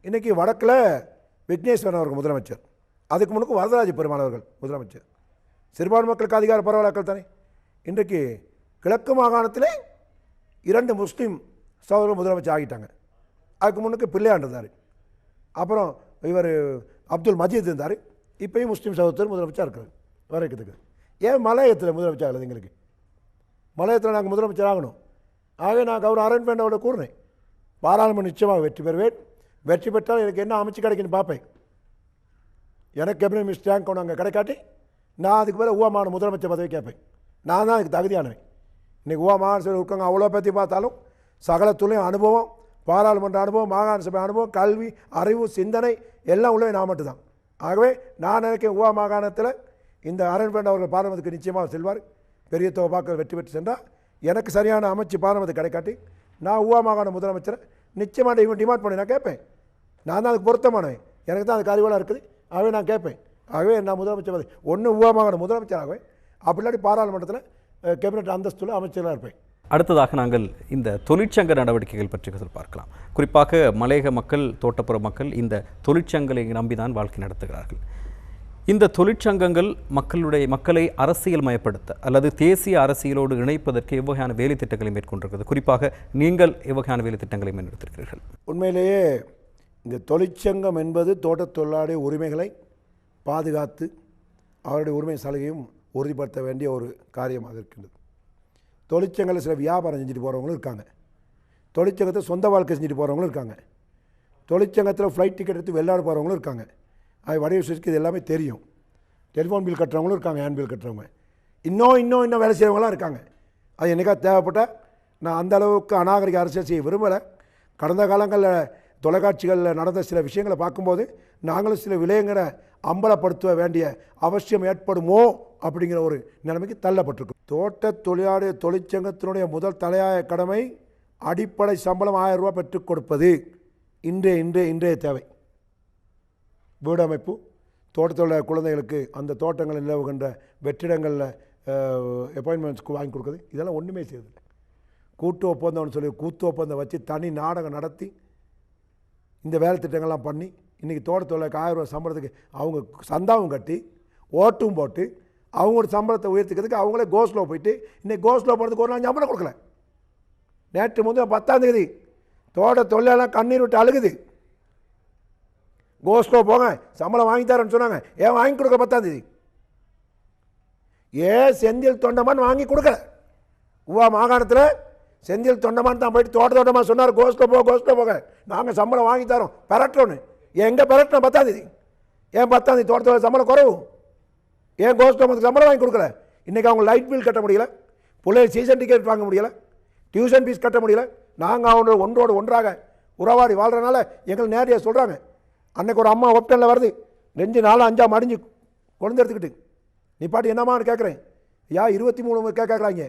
இன்றைக்கி வடக்கில் விக்னேஸ்வரன் அவர்கள் முதலமைச்சர், அதுக்கு முன்னுக்கு வரதராஜ பெருமாள் அவர்கள் முதலமைச்சர். சிறுபான்மை மக்களுக்கு அதிகார பரவலாக்கல் தானே. இன்றைக்கு கிழக்கு மாகாணத்திலே 2 முஸ்லீம் சகோதரர்கள் முதலமைச்சர் ஆகிட்டாங்க. அதுக்கு முன்னுக்கு பிள்ளையாண்டு இருந்தார், அப்புறம் இவர் அப்துல் மஜீத் இருந்தார், இப்போயும் முஸ்லீம் சகோதரர் முதலமைச்சர் இருக்கிறார். வரைக்கிறதுக்கு ஏன் மலையத்தில் முதலமைச்சர் ஆகலை? எங்களுக்கு மலையத்தில் நாங்கள் முதலமைச்சர் ஆகணும். ஆகவே நான் அவர் அரண்மேண்டோட கூறினேன், பாராளுமன்ற நிச்சயமாக வெற்றி பெறுவேன். வெற்றி பெற்றால் எனக்கு என்ன அமைச்சு கிடைக்குன்னு பார்ப்பேன். எனக்கு கேபினட் மினிஸ்டர் ரேங்க் கொண்டு அங்கே கிடைக்காட்டி நான் அதுக்கு மேலே ஊவா மாகாண முதலமைச்சர் பதவி கேட்பேன். நான் தான் அதுக்கு தகுதியானவன். இன்றைக்கி ஊவா மாகாண சபை இருக்காங்க, அவ்வளோ பற்றி பார்த்தாலும் சகலத்துலேயும் அனுபவம், பாராளுமன்ற அனுபவம், மாகாண சபை அனுபவம், கல்வி, அறிவு, சிந்தனை எல்லாம் உள்ளே நான் மட்டும்தான். ஆகவே நான் நினைக்கிறேன் ஊவா மாகாணத்தில் இந்த அரண்மேண்ட் அவர்கள் பாராளுமன்றத்துக்கு நிச்சயமாக செல்வார். பெரிய தொகை பார்க்க வெற்றி பெற்று சென்றால் எனக்கு சரியான அமைச்சு பாராளுமன்றத்தை கிடைக்காட்டி நான் ஊவா மாகாண முதலமைச்சரை நிச்சயமாக இவன் டிமாண்ட் பண்ணி நான் கேட்பேன். நான் தான் அதுக்கு பொருத்தமானவன், எனக்கு தான் அதுக்கு அறிவாளாக இருக்குது. ஆகவே நான் கேட்பேன். ஆகவே நான் முதலமைச்சர் பதவி ஒன்று ஊவா மாகாண முதலமைச்சராகவே, அப்படி இல்லாட்டி பாராளுமன்றத்தில் கேபினட் அந்தஸ்துள்ள அமைச்சராக இருப்பேன். அடுத்ததாக நாங்கள் இந்த தொழிற்சங்க நடவடிக்கைகள் பற்றி பார்க்கலாம். குறிப்பாக மலையக மக்கள், தோட்டப்புற மக்கள் இந்த தொழிற்சங்களை நம்பிதான் வாழ்க்கை நடத்துகிறார்கள். இந்த தொழிற்சங்கங்கள் மக்களை அரசியல் மயப்படுத்த அல்லது தேசிய அரசியலோடு இணைப்பதற்கு எவ்வகையான வேலை திட்டங்களை மேற்கொண்டிருக்கிறது? குறிப்பாக நீங்கள் எவ்வகையான வேலை திட்டங்களை முன்னெடுத்திருக்கிறீர்கள்? உண்மையிலேயே இந்த தொழிற்சங்கம் என்பது தோட்டத் தொழிலாளி உரிமைகளை பாதுகாத்து அவருடைய உரிமை சலுகையும் உறுதிப்படுத்த வேண்டிய ஒரு காரியமாக இருக்கின்றது. தொழிற்சங்கத்தில் சில வியாபாரம் செஞ்சுட்டு போகிறவங்களும் இருக்காங்க, தொழிற்சங்கத்தில் சொந்த வாழ்க்கை செஞ்சுட்டு போகிறவங்களும் இருக்காங்க, தொழிற்சங்கத்தில் ஃப்ளைட் டிக்கெட் எடுத்து வெளிநாடு போகிறவங்களும் இருக்காங்க. அது வடிவசுக்கு இது எல்லாமே தெரியும். டெலிஃபோன் பில் கட்டுறவங்களும் இருக்காங்க, ஹேண்ட் பில் கட்டுறவங்க, இன்னும் வேலை செய்கிறவங்களாம் இருக்காங்க. அது என்னைக்கா தேவைப்பட்டால் நான் அந்த அளவுக்கு அநாகரிக அரசியல் செய்ய விரும்பலை. கடந்த காலங்களில் தொலைக்காட்சிகளில் நடந்த சில விஷயங்களை பார்க்கும்போது நாங்களும் சில விலையங்களை அம்பலப்படுத்த வேண்டிய அவசியம் ஏற்படுமோ அப்படிங்கிற ஒரு நிலைமைக்கு தள்ளப்பட்டிருக்கும். தோட்ட தொழிலாளி தொழிற்சங்கத்தினுடைய முதல் தலையாய கடமை அடிப்படை சம்பளம் 1000 ரூபா பெற்றுக் கொடுப்பது இன்றைய தேவை. வீடமைப்பு, தோட்டத்தோட குழந்தைகளுக்கு அந்த தோட்டங்களில் நிலவுகின்ற வெற்றிடங்களில் அப்பாயின்மெண்ட்ஸ்க்கு வாங்கி கொடுக்குறது, இதெல்லாம் ஒன்றுமே செய்யறதில்லை. கூட்டு ஒப்பந்தம்னு சொல்லி கூட்டு ஒப்பந்தம் வச்சு தனி நாடகம் நடத்தி இந்த வேலை திட்டங்கள்லாம் பண்ணி இன்றைக்கி தோட்டத்தோட 1000 ரூபா சம்பளத்துக்கு அவங்க சந்தாவும் கட்டி ஓட்டும் போட்டு அவங்களோட சம்பளத்தை உயர்த்திக்கிறதுக்கு அவங்களே கோஸ்லோ போயிட்டு இன்னைக்கு கோஸ்லோ போகிறதுக்கு ஒரு நாள் சம்பளம் கொடுக்கல. நேற்று முதல் 10ஆம் தேதி தோட்ட தொழிலாளர் கண்ணீர் விட்டு அழுகுது. கோஸ்லோ போங்க சம்பளம் வாங்கி தரேன்னு சொன்னாங்க. ஏன் வாங்கி கொடுக்க 10ஆம் தேதி? ஏன் செந்தில் தொண்டமான் வாங்கி கொடுக்கல? உவா மாகாணத்தில் செந்தில் தொண்டமான் தான் போயிட்டு தோட்டமாக சொன்னார் கோஸ்லோ போக நாங்கள் சம்பளம் வாங்கி தரோம் பெரட்டோன்னு. எங்கே பெரட்டணும் 10ஆம் தேதி? ஏன் 10ஆம் தேதி தோட்டத்தோட சம்பளம் குறவு? ஏன் கோஸ்லோ சம்பளம் வாங்கி கொடுக்கல? இன்றைக்கி அவங்க லைட் பில் கட்ட முடியல, பிள்ளைகள் சீசன் டிக்கெட் வாங்க முடியல, டியூஷன் ஃபீஸ் கட்ட முடியல. நாங்கள் அவங்களோட ஒன்றோடு ஒன்றாக உறவாடி வாழ்கிறனால எங்களுக்கு நேரடியாக சொல்கிறாங்க. அன்றைக்கு ஒரு அம்மா ஒப்டனில் வருது 2 4 5 மடிஞ்சு கொண்டு எடுத்துக்கிட்டு நீ பாட்டு என்னம்மான்னு கேட்குறேன். 23 கேட்குறாங்க.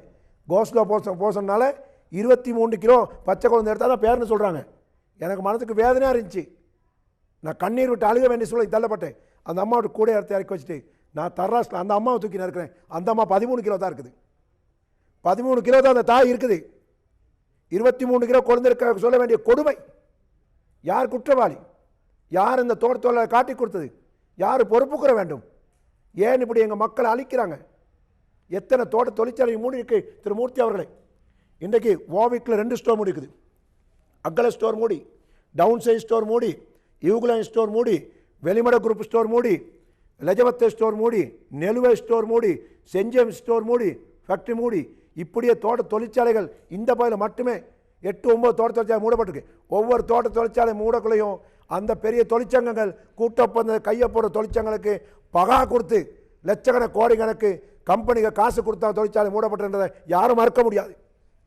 கோஸ்லோ போசனால 23 கிலோ பச்சை குழந்தை எடுத்தால் தான் பேர்னு சொல்கிறாங்க. எனக்கு மனசுக்கு வேதனையாக இருந்துச்சு. நான் கண்ணீர் விட்டு அழுக வேண்டிய சூழலை தள்ளப்பட்டேன். அந்த அம்மாவோட கூட எடுத்து இறக்கி வச்சுட்டு நான் தர்ராஸில் அந்த அம்மாவை தூக்கி நிற்கிறேன். அந்த அம்மா 13 கிலோ தான் இருக்குது. 13 கிலோ தான் அந்த தாய் இருக்குது. 23 கிலோ குழந்தை சொல்ல வேண்டிய கொடுமை. யார் குற்றவாளி? யார் இந்த தோட்டத்தோலை காட்டி கொடுத்தது? யார் பொறுப்புக்குற வேண்டும்? ஏன் இப்படி எங்கள் மக்களை அழிக்கிறாங்க? எத்தனை தோட்ட தொழிற்சாலை மூடி இருக்கு திரு மூர்த்தி அவர்களே. இன்றைக்கு வாவிக்கில் 2 ஸ்டோர் மூடி இருக்குது. அக்கல ஸ்டோர் மூடி, டவுன் சைஸ் ஸ்டோர் மூடி, யூகுலைன் ஸ்டோர் மூடி, வெளிமட குரூப் ஸ்டோர் மூடி, லஜவத்தை ஸ்டோர் மூடி, நெலுவை ஸ்டோர் மூடி, செஞ்சேம் ஸ்டோர் மூடி, ஃபேக்ட்ரி மூடி. இப்படியே தோட்ட தொழிற்சாலைகள் இந்த பகுதியில் மட்டுமே 8 9 தோட்ட தொழிற்சாலை மூடப்பட்டிருக்கு. ஒவ்வொரு தோட்ட தொழிற்சாலை மூடக்குள்ளையும் அந்த பெரிய தொழிற்சங்கங்கள் கூட்டப்பந்த கையை போடுற தொழிற்சங்கங்களுக்கு பகா கொடுத்து லட்சக்கணக்கு கோடி கணக்கு கம்பெனிகள் காசு கொடுத்தா தொழிற்சாலை மூடப்பட்டிருந்ததை யாரும் மறுக்க முடியாது.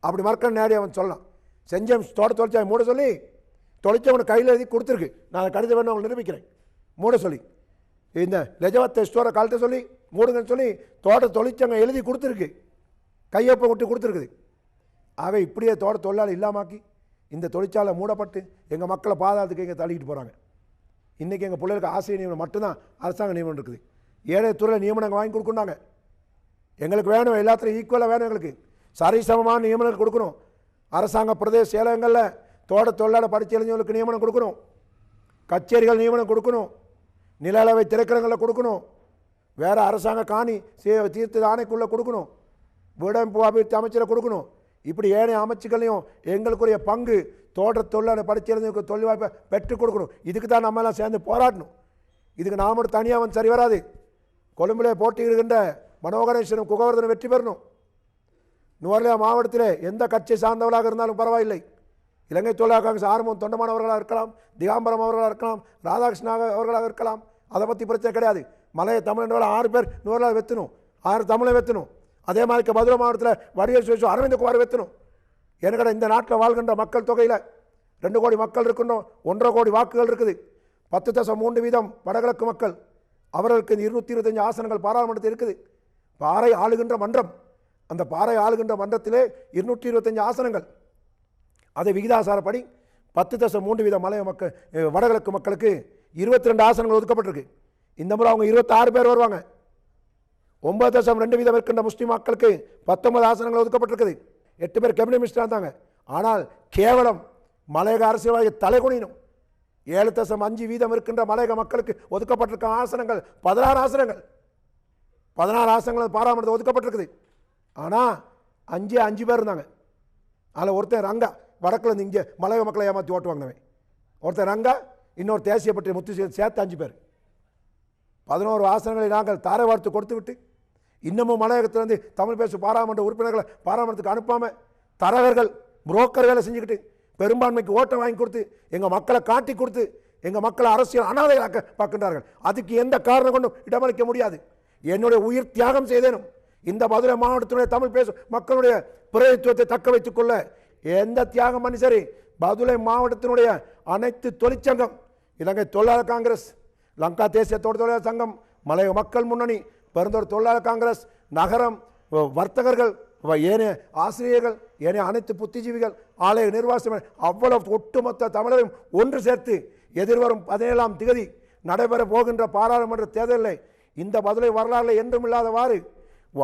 அப்படி மறுக்க நேரடியாக அவன் சொல்லலாம். செஞ்சேம் தோட்ட தொழிற்சாலை மூட சொல்லி தொழிற்சங்க கையில் எழுதி கொடுத்துருக்கு. நான் அதை கடிதம் வேணும் அவங்க நிரூபிக்கிறேன். மூட சொல்லி இந்த லெஜவத்தை ஸ்டோரை கழட்ட சொல்லி மூடுங்கன்னு சொல்லி தோட்ட தொழிற்சங்கம் எழுதி கொடுத்துருக்கு. கையொப்ப விட்டு கொடுத்துருக்குது. ஆக இப்படியே தோட்ட தொழிலாளி இல்லாமாக்கி இந்த தொழிற்சாலை மூடப்பட்டு எங்கள் மக்களை பாதாளத்துக்கு இங்கே தள்ளிக்கிட்டு போகிறாங்க. இன்றைக்கி எங்கள் பிள்ளைகளுக்கு ஆசிரியர் நியமனம் மட்டும்தான் அரசாங்க நியமனம் இருக்குது. ஏழை துறையில் நியமனங்கள் வாங்கி கொடுக்குறாங்க. எங்களுக்கு வேணும், எல்லாத்துலையும் ஈக்குவலாக வேணும். எங்களுக்கு சரிசமமான நியமனங்கள் கொடுக்கணும். அரசாங்க பிரதேச செயலகங்களில் தோட்ட தொழிலாளர் படித்த இளைஞர்களுக்கு நியமனம் கொடுக்கணும். கச்சேரிகள் நியமனம் கொடுக்கணும். நில அளவை திரைக்கடங்களில் கொடுக்கணும். வேறு அரசாங்க காணி தீர்த்து ஆணைக்குள்ளே கொடுக்கணும். வீடமைப்பு அபிவிருத்தி அமைச்சரை கொடுக்கணும். இப்படி ஏனைய அமைச்சுகளையும் எங்களுக்குரிய பங்கு தோட்ட தொழிலாளர் படித்த இளைஞர்களுக்கு தொழில் வாய்ப்பை பெற்றுக் கொடுக்கணும். இதுக்கு தான் நம்மெல்லாம் சேர்ந்து போராடணும். இதுக்கு நாம் மட்டும் தனியாக வந்து சரி வராது. கொழும்பிலே போட்டியிடுகின்ற மனோகரேஸ்வரன் குகவர்தனை வெற்றி பெறணும். நுவர்லியா மாவட்டத்தில் எந்த கட்சி சார்ந்தவர்களாக இருந்தாலும் பரவாயில்லை. இலங்கை தொழிலாளர் காங்கிரஸ் ஆரம்பம் தொண்டமானவர்களாக இருக்கலாம், திகாம்பரம் அவர்களாக இருக்கலாம், ராதாகிருஷ்ணன் அவர்களாக இருக்கலாம். அதை பற்றி பிரச்சனை கிடையாது. மலைய தமிழர்கள் 6 பேர் நுவர்லியா வெத்தணும், 6 தமிழை வெத்தணும். அதே மாதிரி மதுரை மாவட்டத்தில் வடிவேல் அரவிந்த குமார் வெத்தணும். எனக்கட இந்த நாட்டில் வாழ்கின்ற மக்கள் தொகையில் 2 கோடி மக்கள் இருக்கணும். 1.5 கோடி வாக்குகள் இருக்குது. 10.3% வடகிழக்கு மக்கள். அவர்களுக்கு 225 ஆசனங்கள் பாராளுமன்றத்தில் இருக்குது. பாறை ஆளுகின்ற மன்றம், அந்த பாறை ஆளுகின்ற மன்றத்திலே 225 ஆசனங்கள். அதை விகிதாசாரப்படி 10.3% மலைய மக்கள் வடகிழக்கு மக்களுக்கு 22 ஆசனங்கள் ஒதுக்கப்பட்டிருக்கு. இந்த முறை அவங்க 26 பேர் வருவாங்க. 9.2% இருக்கின்ற முஸ்லீம் மக்களுக்கு 19 ஆசனங்கள் ஒதுக்கப்பட்டிருக்குது. 8 பேர் கேபினட் மினிஸ்டர் இருந்தாங்க. ஆனால் கேவலம் மலையக அரசியல்வாதி தலைகுனினும் 7.5% இருக்கின்ற மலையக மக்களுக்கு ஒதுக்கப்பட்டிருக்க ஆசனங்கள் 16 ஆசனங்கள். 16 ஆசனங்கள் பாராளுமன்றத்தில் ஒதுக்கப்பட்டிருக்குது. ஆனால் 5 பேர் இருந்தாங்க. அதில் ஒருத்தர் ரங்கா, வடக்கில் இருந்து இங்கே மலையக மக்களை ஏமாற்றி ஓட்டு வாங்கினவன் ஒருத்தர் ரங்கா, இன்னொரு தேசிய பற்றிய முத்து சேர்த்து 5 பேர். 11 ஆசனங்களை நாங்கள் தாரை வார்த்து கொடுத்து விட்டு இன்னமும் மலையகத்திலிருந்து தமிழ் பேசும் பாராளுமன்ற உறுப்பினர்களை பாராளுமன்றத்துக்கு அனுப்பாமல் தரகர்கள் புரோக்கர் வேலை செஞ்சுக்கிட்டு பெரும்பான்மைக்கு ஓட்டை வாங்கி கொடுத்து எங்கள் மக்களை காட்டி கொடுத்து எங்கள் மக்களை அரசியல் அனாதைகளாக்க பார்க்கின்றார்கள். அதுக்கு எந்த காரணம் கொண்டும் இடமளிக்க முடியாது. என்னுடைய உயிர் தியாகம் செய்தேனும் இந்த மதுரை மாவட்டத்தினுடைய தமிழ் பேசும் மக்களுடைய பிரதித்துவத்தை தக்க வைத்துக் கொள்ள எந்த தியாகம் பண்ணி சரி. மதுரை மாவட்டத்தினுடைய அனைத்து தொழிற்சங்கம், இலங்கை தொழிலாளர் காங்கிரஸ், லங்கா தேசிய தோட்ட தொழிலாளர் சங்கம், மலைய மக்கள் முன்னணி, பெருந்தோர் தொழிலாளர் காங்கிரஸ், நகரம், வர்த்தகர்கள், ஏனைய ஆசிரியர்கள், ஏனைய அனைத்து புத்திஜீவிகள், ஆலய நிர்வாகம், அவ்வளவு ஒட்டுமொத்த தமிழரையும் ஒன்று சேர்த்து எதிர்வரும் 17ஆம் தேதி நடைபெற போகின்ற பாராளுமன்ற தேர்தலில் இந்த மதுரை வரலாறு என்றும் இல்லாதவாறு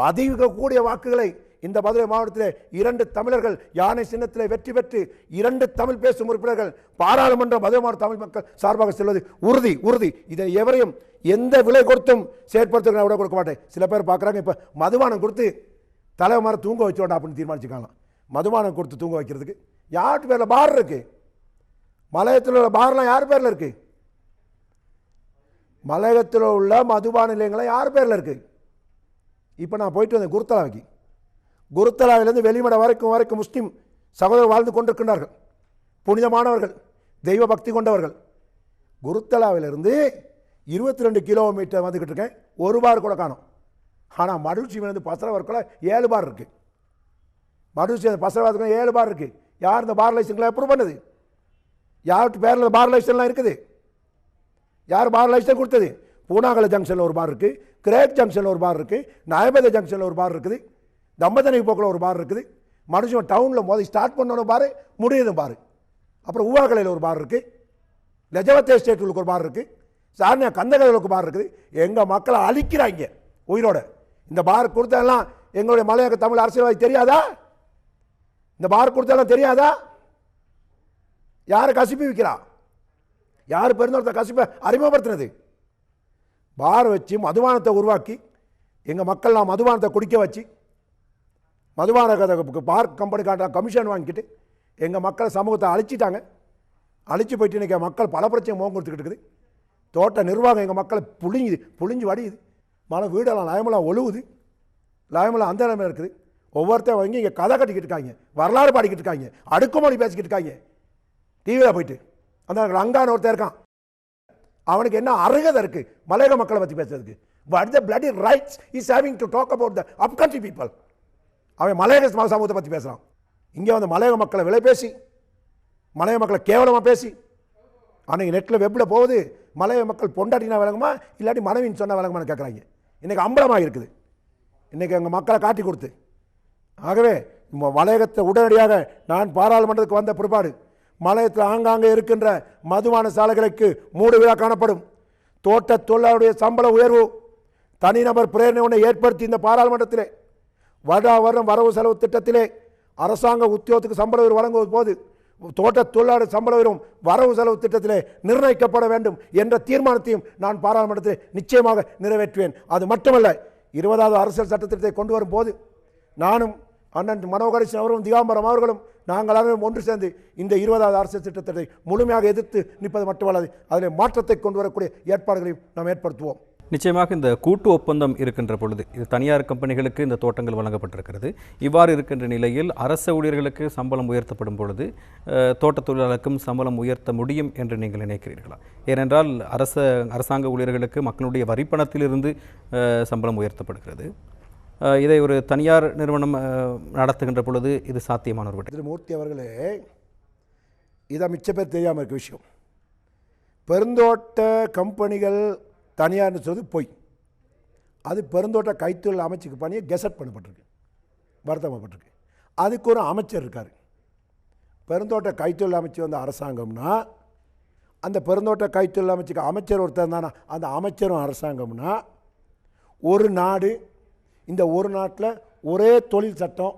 அதிக கூடிய வாக்குகளை இந்த மதுரை மாவட்டத்தில் 2 தமிழர்கள் யானை சின்னத்தில் வெற்றி பெற்று 2 தமிழ் பேசும் உறுப்பினர்கள் பாராளுமன்ற மதுரை மாவட்ட தமிழ் மக்கள் சார்பாக செல்வது உறுதி. இதை எவரையும் எந்த விலை கொடுத்தும் செயற்படுத்த விட கொடுக்க மாட்டேன். சில பேர் பார்க்குறாங்க, இப்போ மதுபானம் கொடுத்து தலைவமார தூங்க வச்சோண்டா அப்படின்னு தீர்மானிச்சுக்கலாம். மதுபானம் கொடுத்து தூங்க வைக்கிறதுக்கு யார் பேரில் பார் இருக்கு? மலையத்தில் உள்ள பார்லாம் யார் பேரில் இருக்கு? மலையகத்தில் உள்ள மதுபான நிலையங்கள்லாம் யார் பேரில் இருக்கு? இப்போ நான் போயிட்டு வந்தேன் குருத்தலாவுக்கு. குருத்தலாவிலிருந்து வெளிமட வரைக்கும் முஸ்லீம் சகோதரர் வாழ்ந்து கொண்டிருக்கின்றார்கள். புனிதமானவர்கள், தெய்வ பக்தி கொண்டவர்கள். குருத்தலாவிலிருந்து 22 கிலோமீட்டர் வந்துக்கிட்டு இருக்கேன். ஒரு பார் கூட காணும். ஆனால் மடுச்சியிலிருந்து பசரவர்க்குள்ள 7 பார் இருக்குது. மடுச்சி பசரவர்க்குள்ள 7 பார் இருக்குது. யார் இந்த பார் லைசன்ஸ்லாம் அப்ரூவ் பண்ணுது? யார்கிட்ட பேரில் பார் லைசன்ஸ்லாம் இருக்குது? யார் பார் லைசன்ஸ் கொடுத்தது? பூனாகல ஜங்ஷனில் ஒரு பார் இருக்குது, கிரேக் ஜங்ஷனில் ஒரு பார் இருக்குது, நயபேத ஜங்ஷனில் ஒரு பார் இருக்குது, தம்பதனை போக்கில் ஒரு பார் இருக்குது, மனுஷன் டவுனில் மோதி ஸ்டார்ட் பண்ணணும் பாரு, முடியுதும் பாரு. அப்புறம் ஊவாக்கலையில் ஒரு பார் இருக்குது, லெஜவத்தே ஸ்டேட்டுக்கு ஒரு பார் இருக்குது, சாரணியா கந்தகலுக்கு பார் இருக்குது. எங்கள் மக்களை அழிக்கிறாங்க உயிரோட. இந்த பார் கொடுத்தெல்லாம் எங்களுடைய மலையக தமிழ் அரசியல்வாதி தெரியாதா? இந்த பார் கொடுத்தெல்லாம் தெரியாதா? யார் கசிப்பி விற்கிறா? யார் பெருந்தோட்டத்தை கசிப்பை அறிமுகப்படுத்தினது? பார் வச்சு மதுபானத்தை உருவாக்கி எங்கள் மக்கள்லாம் மதுபானத்தை குடிக்க வச்சு மதுபான பார் கம்பெனிக்கான கமிஷன் வாங்கிக்கிட்டு எங்கள் மக்களை சமூகத்தை அழிச்சிட்டாங்க. அழிச்சு போயிட்டு இன்றைக்கி மக்கள் பல பிரச்சனை முகம் கொடுத்துக்கிட்டு இருக்குது. தோட்ட நிர்வாகம் எங்கள் மக்களை புழிஞ்சு வடியுது. மழை வீடெல்லாம் லயமெல்லாம் ஒழுகுது. லயமெல்லாம் அந்த நிலைமையில் இருக்குது. ஒவ்வொருத்தர் வாங்கி இங்கே கதை கட்டிக்கிட்டு இருக்காங்க, வரலாறு பாடிக்கிட்டு இருக்காங்க, அடுக்குமொழி பேசிக்கிட்டு இருக்காங்க. டிவியில் போயிட்டு அந்த அங்கான ஒருத்தர் இருக்கான், அவனுக்கு என்ன அருகதை இருக்கு மலையக மக்களை பற்றி பேசுறதுக்கு? What the bloody rights is having to talk about the upcountry people? அவன் மலையக சமூகத்தை பற்றி பேசுகிறான். இங்கே வந்து மலையக மக்களை விலை பேசி, மலையக மக்களை கேவலமாக பேசி, அன்றைக்கி நெட்டில் வெப்பில் போகுது, மலையக மக்கள் பொண்டாட்டினா விளங்குமா இல்லாட்டி மனைவின்னு சொன்னால் விளங்குமான்னு கேட்குறாங்க. இன்றைக்கி அம்பலமாக இருக்குது. இன்றைக்கி எங்கள் மக்களை காட்டி கொடுத்து. ஆகவே மலையகத்தை உடனடியாக நான் பாராளுமன்றத்துக்கு வந்த பிற்பாடு மலையத்தில் ஆங்காங்கே இருக்கின்ற மதுபான சாலைகளுக்கு மூடு விழா காணப்படும். தோட்ட தொழிலாளருடைய சம்பள உயர்வு தனிநபர் பிரேரணை ஒன்றை ஏற்படுத்தி இந்த பாராளுமன்றத்திலே வருடம் வரவு செலவு திட்டத்திலே அரசாங்க உத்தியோகத்துக்கு சம்பள உயர்வு வழங்குவது போது தோட்ட தொழிலாளர் சம்பள உயர்வும் வரவு செலவு திட்டத்திலே நிர்ணயிக்கப்பட வேண்டும் என்ற தீர்மானத்தையும் நான் பாராளுமன்றத்தில் நிச்சயமாக நிறைவேற்றுவேன். அது மட்டுமல்ல, 20வது அரசியல் சட்டத்திட்டத்தை கொண்டு வரும் போது நானும் அண்ணன் மனோகரேசன் அவர்களும் திகாம்பரம் அவர்களும் நாங்கள் அனைவரும் ஒன்று சேர்ந்து இந்த 20வது அரசியல் திட்டத்தை முழுமையாக எதிர்த்து நிற்பது மட்டுமல்லாது அதில் மாற்றத்தை கொண்டு வரக்கூடிய ஏற்பாடுகளையும் நாம் ஏற்படுத்துவோம். நிச்சயமாக இந்த கூட்டு ஒப்பந்தம் இருக்கின்ற பொழுது இது தனியார் கம்பெனிகளுக்கு இந்த தோட்டங்கள் வழங்கப்பட்டிருக்கிறது. இவ்வாறு இருக்கின்ற நிலையில் அரசு ஊழியர்களுக்கு சம்பளம் உயர்த்தப்படும் பொழுது தோட்டத் தொழிலாளருக்கும் சம்பளம் உயர்த்த முடியும் என்று நீங்கள் நினைக்கிறீர்களா? ஏனென்றால் அரசாங்க ஊழியர்களுக்கு மக்களுடைய வரிப்பணத்திலிருந்து சம்பளம் உயர்த்தப்படுகிறது. இதை ஒரு தனியார் நிறுவனம் நடத்துகின்ற பொழுது இது சாத்தியமான ஒரு விடயம். மூர்த்தி அவர்களே, இதை மிச்ச பேர் தெரியாமல் இருக்க விஷயம். பெருந்தோட்ட கம்பெனிகள் தனியார்னு சொல்வது பொய். அது பெருந்தோட்ட கைத்தொழில் அமைச்சுக்கு பணியை கெசட் பண்ணப்பட்டிருக்கு, வருத்தப்பட்டிருக்கு. அதுக்கு ஒரு அமைச்சர் இருக்கார். பெருந்தோட்ட கைத்தொழில் அமைச்சு வந்த அரசாங்கம்னா அந்த பெருந்தோட்ட கைத்தொழில் அமைச்சுக்கு அமைச்சர் ஒருத்தர் தானே அந்த அமைச்சரும் அரசாங்கம்னா ஒரு நாடு, இந்த ஒரு நாட்டில் ஒரே தொழில் சட்டம்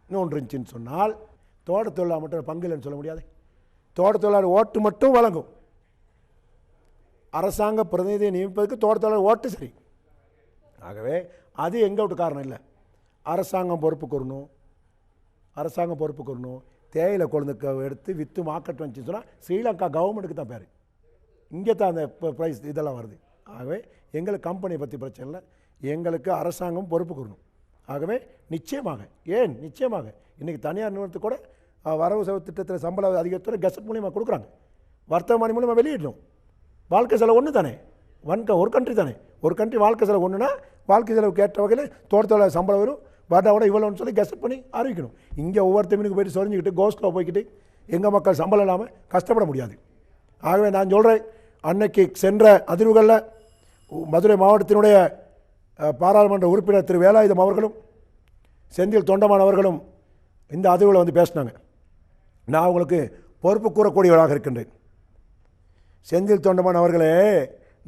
ஒன்று இருந்துச்சுன்னு சொன்னால் தோட்ட தொழிலாளர் மட்டும் பங்கு இல்லைன்னு சொல்ல முடியாது. தோட்ட தொழிலாளர் ஓட்டு மட்டும் வழங்கும். அரசாங்க பிரதிநிதியை நியமிப்பதற்கு தோட்ட தொழிலாளர் ஓட்டு சரி. ஆகவே அது எங்கள் விட்டு காரணம் இல்லை. அரசாங்கம் பொறுப்புக்கு வரணும். அரசாங்கம் பொறுப்புக்கு வரணும். தேயிலை கொழுந்துக்கு எடுத்து விற்று மார்க்கெட் வந்துச்சுன்னு சொன்னால் ஸ்ரீலங்கா கவர்மெண்ட்டுக்கு தான் பேர். இங்கே தான் அந்த ப்ரைஸ் இதெல்லாம் வருது. ஆகவே எங்களுக்கு கம்பெனியை பற்றி பிரச்சனை இல்லை. எங்களுக்கு அரசாங்கம் பொறுப்புக்கு வரணும். ஆகவே நிச்சயமாக நிச்சயமாக இன்றைக்கி தனியார் நிறுவனத்துக்கு கூட வரவு செலவு திட்டத்தில் சம்பள அதிகத்துறை கெசட் மூலியமாக கொடுக்குறாங்க. வர்த்தமானி மூலியமாக வெளியிடணும். வாழ்க்கை செலவு ஒன்று தானே, ஒரு கண்ட்ரி தானே. ஒரு கண்ட்ரி வாழ்க்கை செலவு ஒன்றுனா வாழ்க்கை செலவுக்கு ஏற்ற வகையில் தோட்டத்தோட சம்பளம் வரும், பாட்டாவோட இவ்வளோன்னு சொல்லி கெசட் பண்ணி அறிவிக்கணும். இங்கே ஒவ்வொரு மீனுக்கு போய்ட்டு சொரிஞ்சிக்கிட்டு கோஸ்ட்டில் போய்கிட்டு எங்கள் மக்கள் சம்பளம் இல்லாமல் கஷ்டப்பட முடியாது. ஆகவே நான் சொல்கிறேன், அன்னைக்கு சென்ற அதிர்வுகளில் மதுரை மாவட்டத்தினுடைய பாராளுமன்ற உறுப்பினர் திரு வேலாயுதம் அவர்களும் செந்தில் தொண்டமான் அவர்களும் இந்த அதிர்வில் வந்து பேசினாங்க. நான் உங்களுக்கு பொறுப்பு கூறக்கூடியவராக இருக்கின்றேன். செந்தில் தொண்டமான் அவர்களே,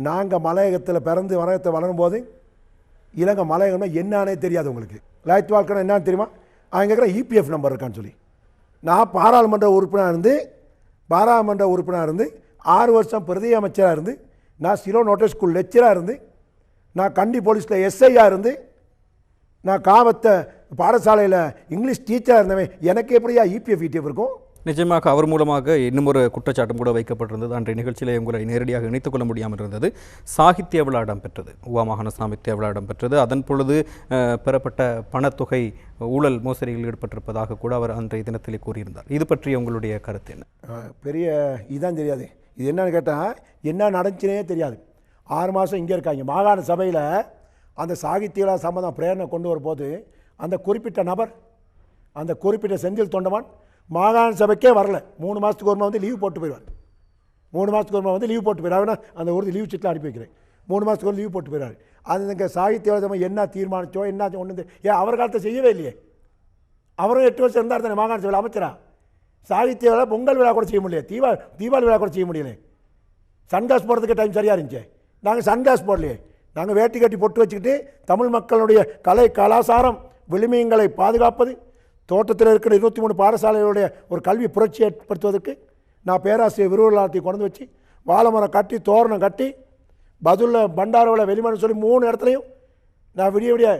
நாங்கள் மலையகத்தில் பிறந்து மலையகத்தை வளரும்போது இலங்கை மலையகம்னா என்னானே தெரியாது உங்களுக்கு. லைத் வாழ்க்கை என்னன்னு தெரியுமா? அவங்க கேட்குற இபிஎஃப் நம்பர் இருக்கான்னு சொல்லி. நான் பாராளுமன்ற உறுப்பினராக இருந்து 6 வருஷம் பிரதி அமைச்சராக இருந்து, நான் சிலோ நோட்டல் ஸ்கூல் லெக்சராக இருந்து, நான் கண்டி போலீஸில் எஸ்ஐயாக இருந்து, நான் காவத்தை பாடசாலையில் இங்கிலீஷ் டீச்சராக இருந்தவன், எனக்கு எப்படியா இபிஎஃப் இடிஎஃப் இருக்கும்? நிச்சயமாக அவர் மூலமாக இன்னும் ஒரு குற்றச்சாட்டும் கூட வைக்கப்பட்டிருந்தது. அன்றைய நிகழ்ச்சியிலே உங்களை நேரடியாக இணைத்துக் கொள்ள முடியாமல் இருந்தது. சாகித்ய விழா இடம்பெற்றது, ஊவா மாகாண சாகித்ய விழா இடம்பெற்றது. அதன் பொழுது பெறப்பட்ட பணத்தொகை ஊழல் மோசடியில் ஈடுபட்டிருப்பதாக கூட அவர் அன்றைய தினத்திலே கூறியிருந்தார். இது பற்றி உங்களுடைய கருத்து என்ன? பெரிய இதுதான் தெரியாது. இது என்னன்னு கேட்டால் என்ன நடந்துச்சுனே தெரியாது. 6 மாதம் இங்கே இருக்காங்க. மாகாண சபையில் அந்த சாகித்ய விழா சம்பந்தம் பிரேரணை கொண்டு வரும்போது அந்த குறிப்பிட்ட நபர், அந்த குறிப்பிட்ட செந்தில் தொண்டமான் மாகாண சபைக்கே வரல. 3 மாதத்துக்கு ஒரு வந்து லீவ் போட்டு போயிடுவார். 3 மாதத்துக்கு ஒரு வந்து லீவ் போட்டு போயிடுவார். அந்த ஒரு லீவ் சீட்டில் அனுப்பி வைக்கிறேன். 3 மாதத்துக்கு ஒரு லீவ் போட்டு போயிடுவார். அது இங்கே சாகித்ய விழா என்ன தீர்மானிச்சோ என்ன ஒன்று ஏன் அவர் காலத்தை செய்யவே இல்லையே. அவரும் 8 வருஷம் இருந்தார் தானே மாகாண சபையில் அமைச்சரா. சாகித்ய விழா பொங்கல் விழா கூட செய்ய முடியல, தீபாவளி விழா கூட செய்ய முடியல. சன்கிளாஸ் போடுறதுக்கு டைம் சரியாக இருந்துச்சு. நாங்கள் சன்கிளாஸ் போடலையே. நாங்கள் வேட்டி கட்டி பொட்டு வச்சுக்கிட்டு தமிழ் மக்களுடைய கலை கலாச்சாரம் விளிமியங்களை பாதுகாப்பது, தோட்டத்தில் இருக்கிற 23 பாடசாலைகளுடைய ஒரு கல்வி புரட்சி ஏற்படுத்துவதற்கு நான் பேராசிரியர் விருவலாளத்தை கொண்டு வச்சு வாழைமரம் கட்டி தோரணம் கட்டி பதுல்ல பண்டாரவில் வெளிமணம் சொல்லி 3 இடத்துலையும் நான் விடிய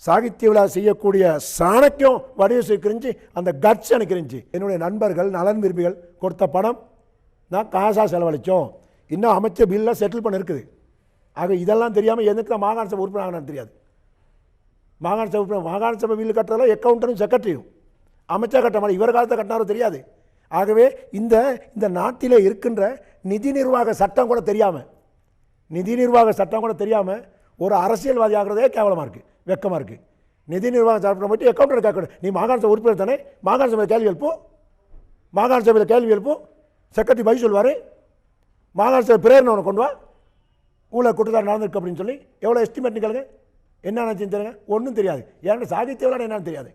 சாகித்ய விழா செய்யக்கூடிய சாணக்கியம் வடிவமைக்கிருந்துச்சு. அந்த கட்ஸ் எனக்கு இருந்துச்சு. என்னுடைய நண்பர்கள் நலன் விரும்பிகள் கொடுத்த பணம் நான் காசாக செலவழித்தோம். இன்னும் அமைச்ச பில்லாம் செட்டில் பண்ண இருக்குது. ஆக இதெல்லாம் தெரியாமல் எதுக்கு நான் மாகாண சபை உறுப்பினர் தெரியாது. மாகாண சபை பில்லு கட்டுறதுல அக்கௌண்டரும் செக்ரட்டரியும் அமைச்சர் கட்ட மாதிரி இவர் காலத்தை கட்டினாரோ தெரியாது. ஆகவே இந்த நாட்டில் இருக்கின்ற நிதி நிர்வாக சட்டம் கூட தெரியாமல் ஒரு அரசியல்வாதி ஆகிறதே கேவலமாக இருக்குது, வெக்கமாக இருக்குது. நிதி நிர்வாக சட்டம் போய்ட்டு அக்கௌண்டர் கேட்கணும். நீ மாகாண சபை உறுப்பினர் தானே, மாகாண சபையில் கேள்வி எழுப்பும், செக்ரட்டரி பதில் சொல்வார். மாகாண சபை பிரேரணை ஒன்று கொண்டு வா, ஊழல் குற்றச்சாட்டு நடந்திருக்கு அப்படின்னு சொல்லி எவ்வளோ எஸ்டிமேட்னு கேளுங்க. என்ன நினச்சின்னு தெரியுங்க? ஒன்றும் தெரியாது. ஏன்னா சாகித்ய விழா என்னன்னு தெரியாது.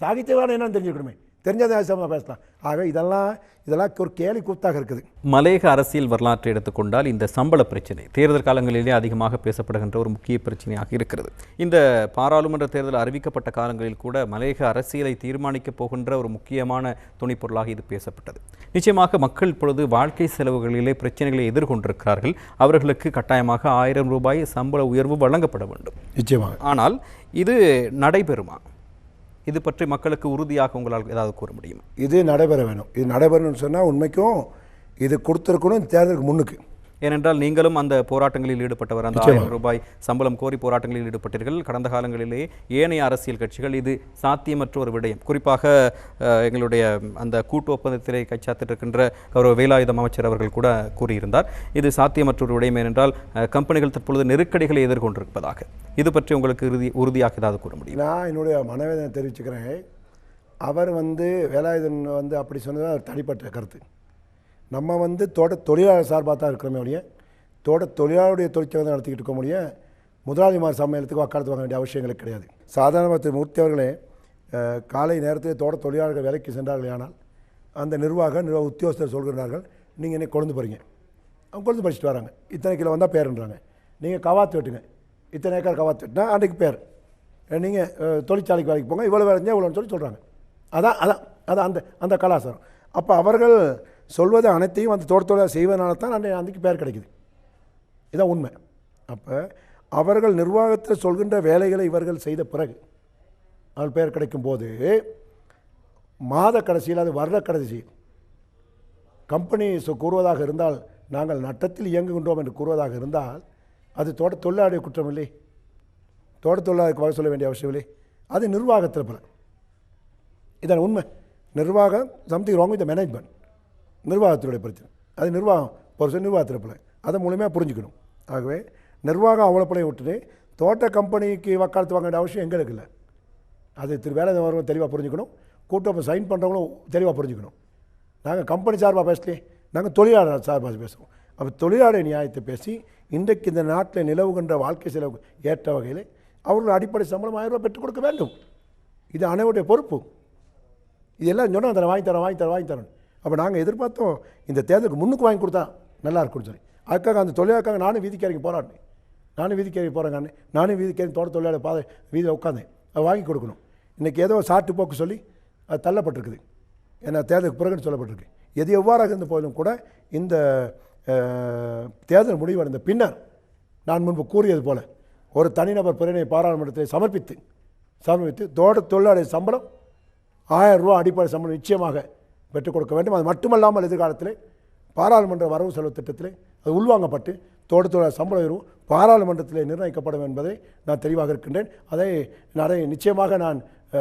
சாகித்ய விழா என்னன்னு தெரிஞ்சுக்கணுமே. தெரிஞ்சதை பேசலாம். ஆக இதெல்லாம் ஒரு கேலி கூத்தாக இருக்குது. மலையக அரசியல் வரலாற்றை எடுத்துக்கொண்டால் இந்த சம்பள பிரச்சனை தேர்தல் காலங்களிலே அதிகமாக பேசப்படுகின்ற ஒரு முக்கிய பிரச்சனையாக இருக்கிறது. இந்த பாராளுமன்ற தேர்தல் அறிவிக்கப்பட்ட காலங்களில் கூட மலையக அரசியலை தீர்மானிக்கப் போகின்ற ஒரு முக்கியமான துணைப்பொருளாக இது பேசப்பட்டது. நிச்சயமாக மக்கள் இப்பொழுது வாழ்க்கை செலவுகளிலே பிரச்சனைகளை எதிர்கொண்டிருக்கிறார்கள். அவர்களுக்கு கட்டாயமாக 1000 ரூபாய் சம்பள உயர்வு வழங்கப்பட வேண்டும். நிச்சயமாக. ஆனால் இது நடைபெறுமா? இது பற்றி மக்களுக்கு உறுதியாக உங்களால் ஏதாவது கூற முடியுமா? இது நடைபெற வேணும். இது நடைபெறணும்னு சொன்னால் உண்மைக்கும் இது கொடுத்துருக்கணும் தேர்தலுக்கு முன்னுக்கு. ஏனென்றால் நீங்களும் அந்த போராட்டங்களில் ஈடுபட்டவர், அந்த 1000 ரூபாய் சம்பளம் கோரி போராட்டங்களில் ஈடுபட்டீர்கள். கடந்த காலங்களிலே ஏனைய அரசியல் கட்சிகள் இது சாத்தியமற்ற ஒரு விடயம், குறிப்பாக எங்களுடைய அந்த கூட்டு ஒப்பந்தத்திலே கைச்சாத்திட்டிருக்கின்ற கௌரவ வேலாயுதம் அமைச்சர் அவர்கள் கூட கூறியிருந்தார், இது சாத்தியமற்ற ஒரு விடயம். ஏனென்றால் கம்பெனிகள் தற்பொழுது நெருக்கடிகளை எதிர்கொண்டிருப்பதாக. இது பற்றி உங்களுக்கு உறுதியாக ஏதாவது கூற முடியும்? நான் என்னுடைய மனவேதனை தெரிவிச்சுக்கிறேன். அவர் வேலாயுதன் அப்படி சொன்னது அவர் தனிப்பட்ட கருத்து. நம்ம தொழிலாளர் சார்பாக தான் இருக்கிறோமே ஒழிய தொழிலாளருடைய தொழிற்சங்கம் நடத்திக்கிட்டு இருக்க முடிய முதலாளிமார் சம்மேளனத்துக்கு வக்காலத்து வாங்க வேண்டிய அவசியங்கள் கிடையாது. சாதாரண திரு மூர்த்தி அவர்களே காலை நேரத்தில் தொழிலாளர்கள் வேலைக்கு சென்றார்கள். ஆனால் அந்த நிர்வாக உத்தியோகஸ்தர் சொல்கிறார்கள், நீங்கள் என்ன கொழுந்து போகிறீங்க, அவங்க கொழுந்து படிச்சுட்டு வராங்க, இத்தனை கிலோ வந்தால் பேருன்றாங்க. நீங்கள் கவாத்து வெட்டுங்க, இத்தனை ஏக்கர் கவாத்து வெட்டினா அன்றைக்கு பேர், நீங்கள் தொழிற்சாலைக்கு வேலைக்கு போங்க, இவ்வளோ வேலைஞ்சா இவ்வளோன்னு சொல்கிறாங்க. அதான் அந்த கலாச்சாரம். அப்போ அவர்கள் சொல்வது அனைத்தையும் அந்த தோட்டத்தோடு செய்வதனால தான் அன்றைக்கு பேர் கிடைக்குது. இதான் உண்மை. அப்போ அவர்கள் நிர்வாகத்தில் சொல்கின்ற வேலைகளை இவர்கள் செய்த பிறகு அவர்கள் பெயர் கிடைக்கும் போது மாத கடைசியில் அது வருட கடைசியில் கம்பெனி கூறுவதாக இருந்தால் நாங்கள் நட்டத்தில் இயங்குகின்றோம் என்று கூறுவதாக இருந்தால் அது தொழிலாளி குற்றம் இல்லை, தொழிலாளருக்கு வகை சொல்ல வேண்டிய அவசியம் இல்லை. அது நிர்வாகத்தில் பல. இதான் உண்மை. நிர்வாகம் சம்திங் ராங் வித் மேனேஜ்மெண்ட், நிர்வாகத்தினுடைய பிரச்சனை. அது நிர்வாகத்தில் பல. அதை மூலமாக புரிஞ்சுக்கணும். ஆகவே நிர்வாகம் அவ்வளோ பிள்ளையை விட்டுட்டு தோட்ட கம்பெனிக்கு வக்காலத்து வாங்க வேண்டிய அவசியம் எங்களுக்கு இல்லை. அது வேலை தெளிவாக புரிஞ்சுக்கணும். கூட்டப்போ சைன் பண்ணுறவங்களும் தெளிவாக புரிஞ்சுக்கணும். நாங்கள் கம்பெனி சார்பாக பேசலையே, நாங்கள் தொழிலாளர் சார்பாக பேசுவோம். அப்போ தொழிலாளர் நியாயத்தை பேசி இன்றைக்கு இந்த நாட்டில் நிலவுகின்ற வாழ்க்கை செலவு ஏற்ற வகையில் அவர்கள் அடிப்படை சம்பளம் 1000 ரூபாய் பெற்றுக் கொடுக்க வேண்டும். இது அனைவருடைய பொறுப்பு. இதெல்லாம் சொன்னால் அதை வாங்கி தரேன். அப்போ நாங்கள் எதிர்பார்த்தோம் இந்த தேர்தலுக்கு முன்னுக்கு வாங்கி கொடுத்தா நல்லா இருக்கும்னு சொல்லி. அதுக்காக அந்த தொழிலாளருக்காக நானும் வீதிக்கு இறங்கி போராடினேன். நானும் வீதிக்கு இறங்கி தோட்ட தொழிலாளர் வீதியில் உட்காந்தேன். வாங்கி கொடுக்கணும். இன்றைக்கி ஏதோ சாட்டு போக்கு சொல்லி அது தள்ளப்பட்டிருக்குது. ஏன்னா தேர்தலுக்கு பிறகுன்னு சொல்லப்பட்டிருக்கு. எது எவ்வாறாக இருந்த போதிலும் கூட இந்த தேர்தல் முடிவடைந்த பின்னர் நான் முன்பு கூறியது போல ஒரு தனிநபர் பிரேரணை பாராளுமன்றத்தை சமர்ப்பித்து தொழிலாளர் சம்பளம் 1000 ரூபா அடிப்படை சம்பளம் நிச்சயமாக பெற்றுக் கொடுக்க வேண்டும். அது மட்டுமல்லாமல் எதிர்காலத்தில் பாராளுமன்ற வரவு செலவு திட்டத்திலே அது உள்வாங்கப்பட்டு தொழிலாளர் சம்பள உயர்வு பாராளுமன்றத்தில் நிர்ணயிக்கப்படும் என்பதை நான் தெளிவாக இருக்கின்றேன். அதை நிச்சயமாக நான்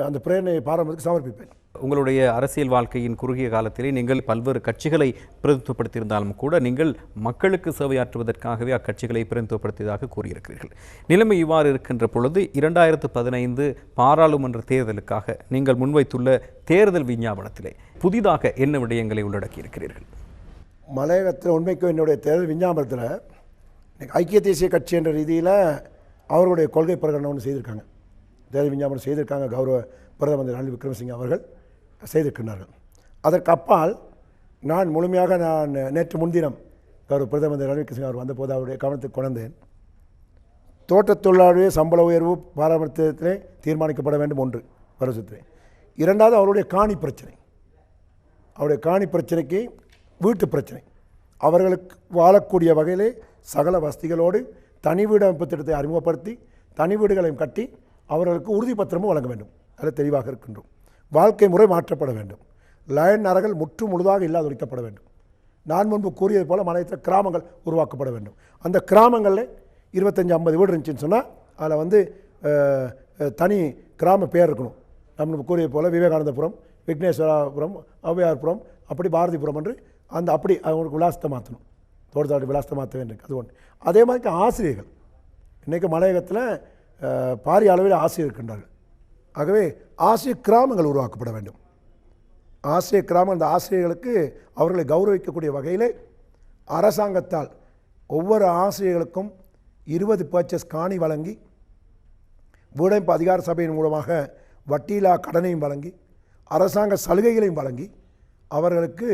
அந்த பிரேரணையை பாராளுமன்றத்துக்கு சமர்ப்பிப்பேன். உங்களுடைய அரசியல் வாழ்க்கையின் குறுகிய காலத்திலே நீங்கள் பல்வேறு கட்சிகளை பிரதிநிதித்துவப்படுத்தியிருந்தாலும் கூட நீங்கள் மக்களுக்கு சேவையாற்றுவதற்காகவே அக்கட்சிகளை பிரதிநிதித்துவப்படுத்தியதாக கூறியிருக்கிறீர்கள். நிலைமை இவ்வாறு இருக்கின்ற பொழுது 2015 பாராளுமன்ற தேர்தலுக்காக நீங்கள் முன்வைத்துள்ள தேர்தல் விஞ்ஞாபனத்திலே புதிதாக என்ன விடயங்களை உள்ளடக்கியிருக்கிறீர்கள்? மலையகத்தில் உண்மைக்கும் என்னுடைய தேர்தல் விஞ்ஞாபனத்தில் ஐக்கிய தேசிய கட்சி என்ற ரீதியில் அவர்களுடைய கொள்கை பிரகடனம் ஒன்று செய்திருக்காங்க. தேர்தல் விஞ்ஞாபனம் செய்திருக்காங்க. கௌரவ பிரதமர் மந்திரி ரணில் விக்ரமசிங்கே அவர்கள் செய்திருக்கின்றார்கள். அதற்கு அப்பால் நான் முழுமையாக நேற்று முன்தினம் கௌரவ பிரதமர் மந்திரி ரணில் விக்ரமசிங்கே அவர் வந்தபோது அவருடைய கவனத்துக்கு கொண்டேன். தோட்டத் தொழிலாளருடைய சம்பள உயர்வு பாராளுமன்றத்திலே தீர்மானிக்கப்பட வேண்டும் ஒன்று வருஷத்திலே. இரண்டாவது அவருடைய காணி பிரச்சனை. அவருடைய காணி பிரச்சனைக்கு வீட்டு பிரச்சனை. அவர்களுக்கு வாழக்கூடிய வகையிலே சகல வசதிகளோடு தனி வீடு அமைப்பு திட்டத்தை அறிமுகப்படுத்தி தனி வீடுகளையும் கட்டி அவர்களுக்கு உறுதிப்பத்திரமும் வழங்க வேண்டும். அதில் தெளிவாக இருக்கின்றோம். வாழ்க்கை முறை மாற்றப்பட வேண்டும். லயன் நரகள் முற்று முழுதாக இல்லாது ஒழிக்கப்பட வேண்டும். நான் முன்பு கூறியது போல் மலையத்தில் கிராமங்கள் உருவாக்கப்பட வேண்டும். அந்த கிராமங்களில் 25-50 வீடு இருந்துச்சுன்னு சொன்னால் அதில் தனி கிராம பேர் இருக்கணும். நம்ம கூறியது போல் விவேகானந்தபுரம், விக்னேஸ்வராபுரம், ஔவையார்புரம், அப்படி பாரதிபுரம் என்று அப்படி அவங்களுக்கு விலாசத்தை மாற்றணும். தோட்டத்தாட்டு விலாசத்தை மாற்ற வேண்டும். அது ஒன்று. அதே மாதிரி ஆசிரியர்கள் இன்றைக்கு மலையகத்தில் பாரிய அளவில் ஆசிரியர் இருக்கின்றார்கள். ஆகவே ஆசிரியர் கிராமங்கள் உருவாக்கப்பட வேண்டும். ஆசிரியர் கிராமம் அந்த ஆசிரியர்களுக்கு அவர்களை கௌரவிக்கக்கூடிய வகையில் அரசாங்கத்தால் ஒவ்வொரு ஆசிரியர்களுக்கும் 20 பர்ச்சஸ் காணி வழங்கி வீடமைப்பு அதிகார சபையின் மூலமாக வட்டியில்லா கடனையும் வழங்கி அரசாங்க சலுகைகளையும் வழங்கி அவர்களுக்கு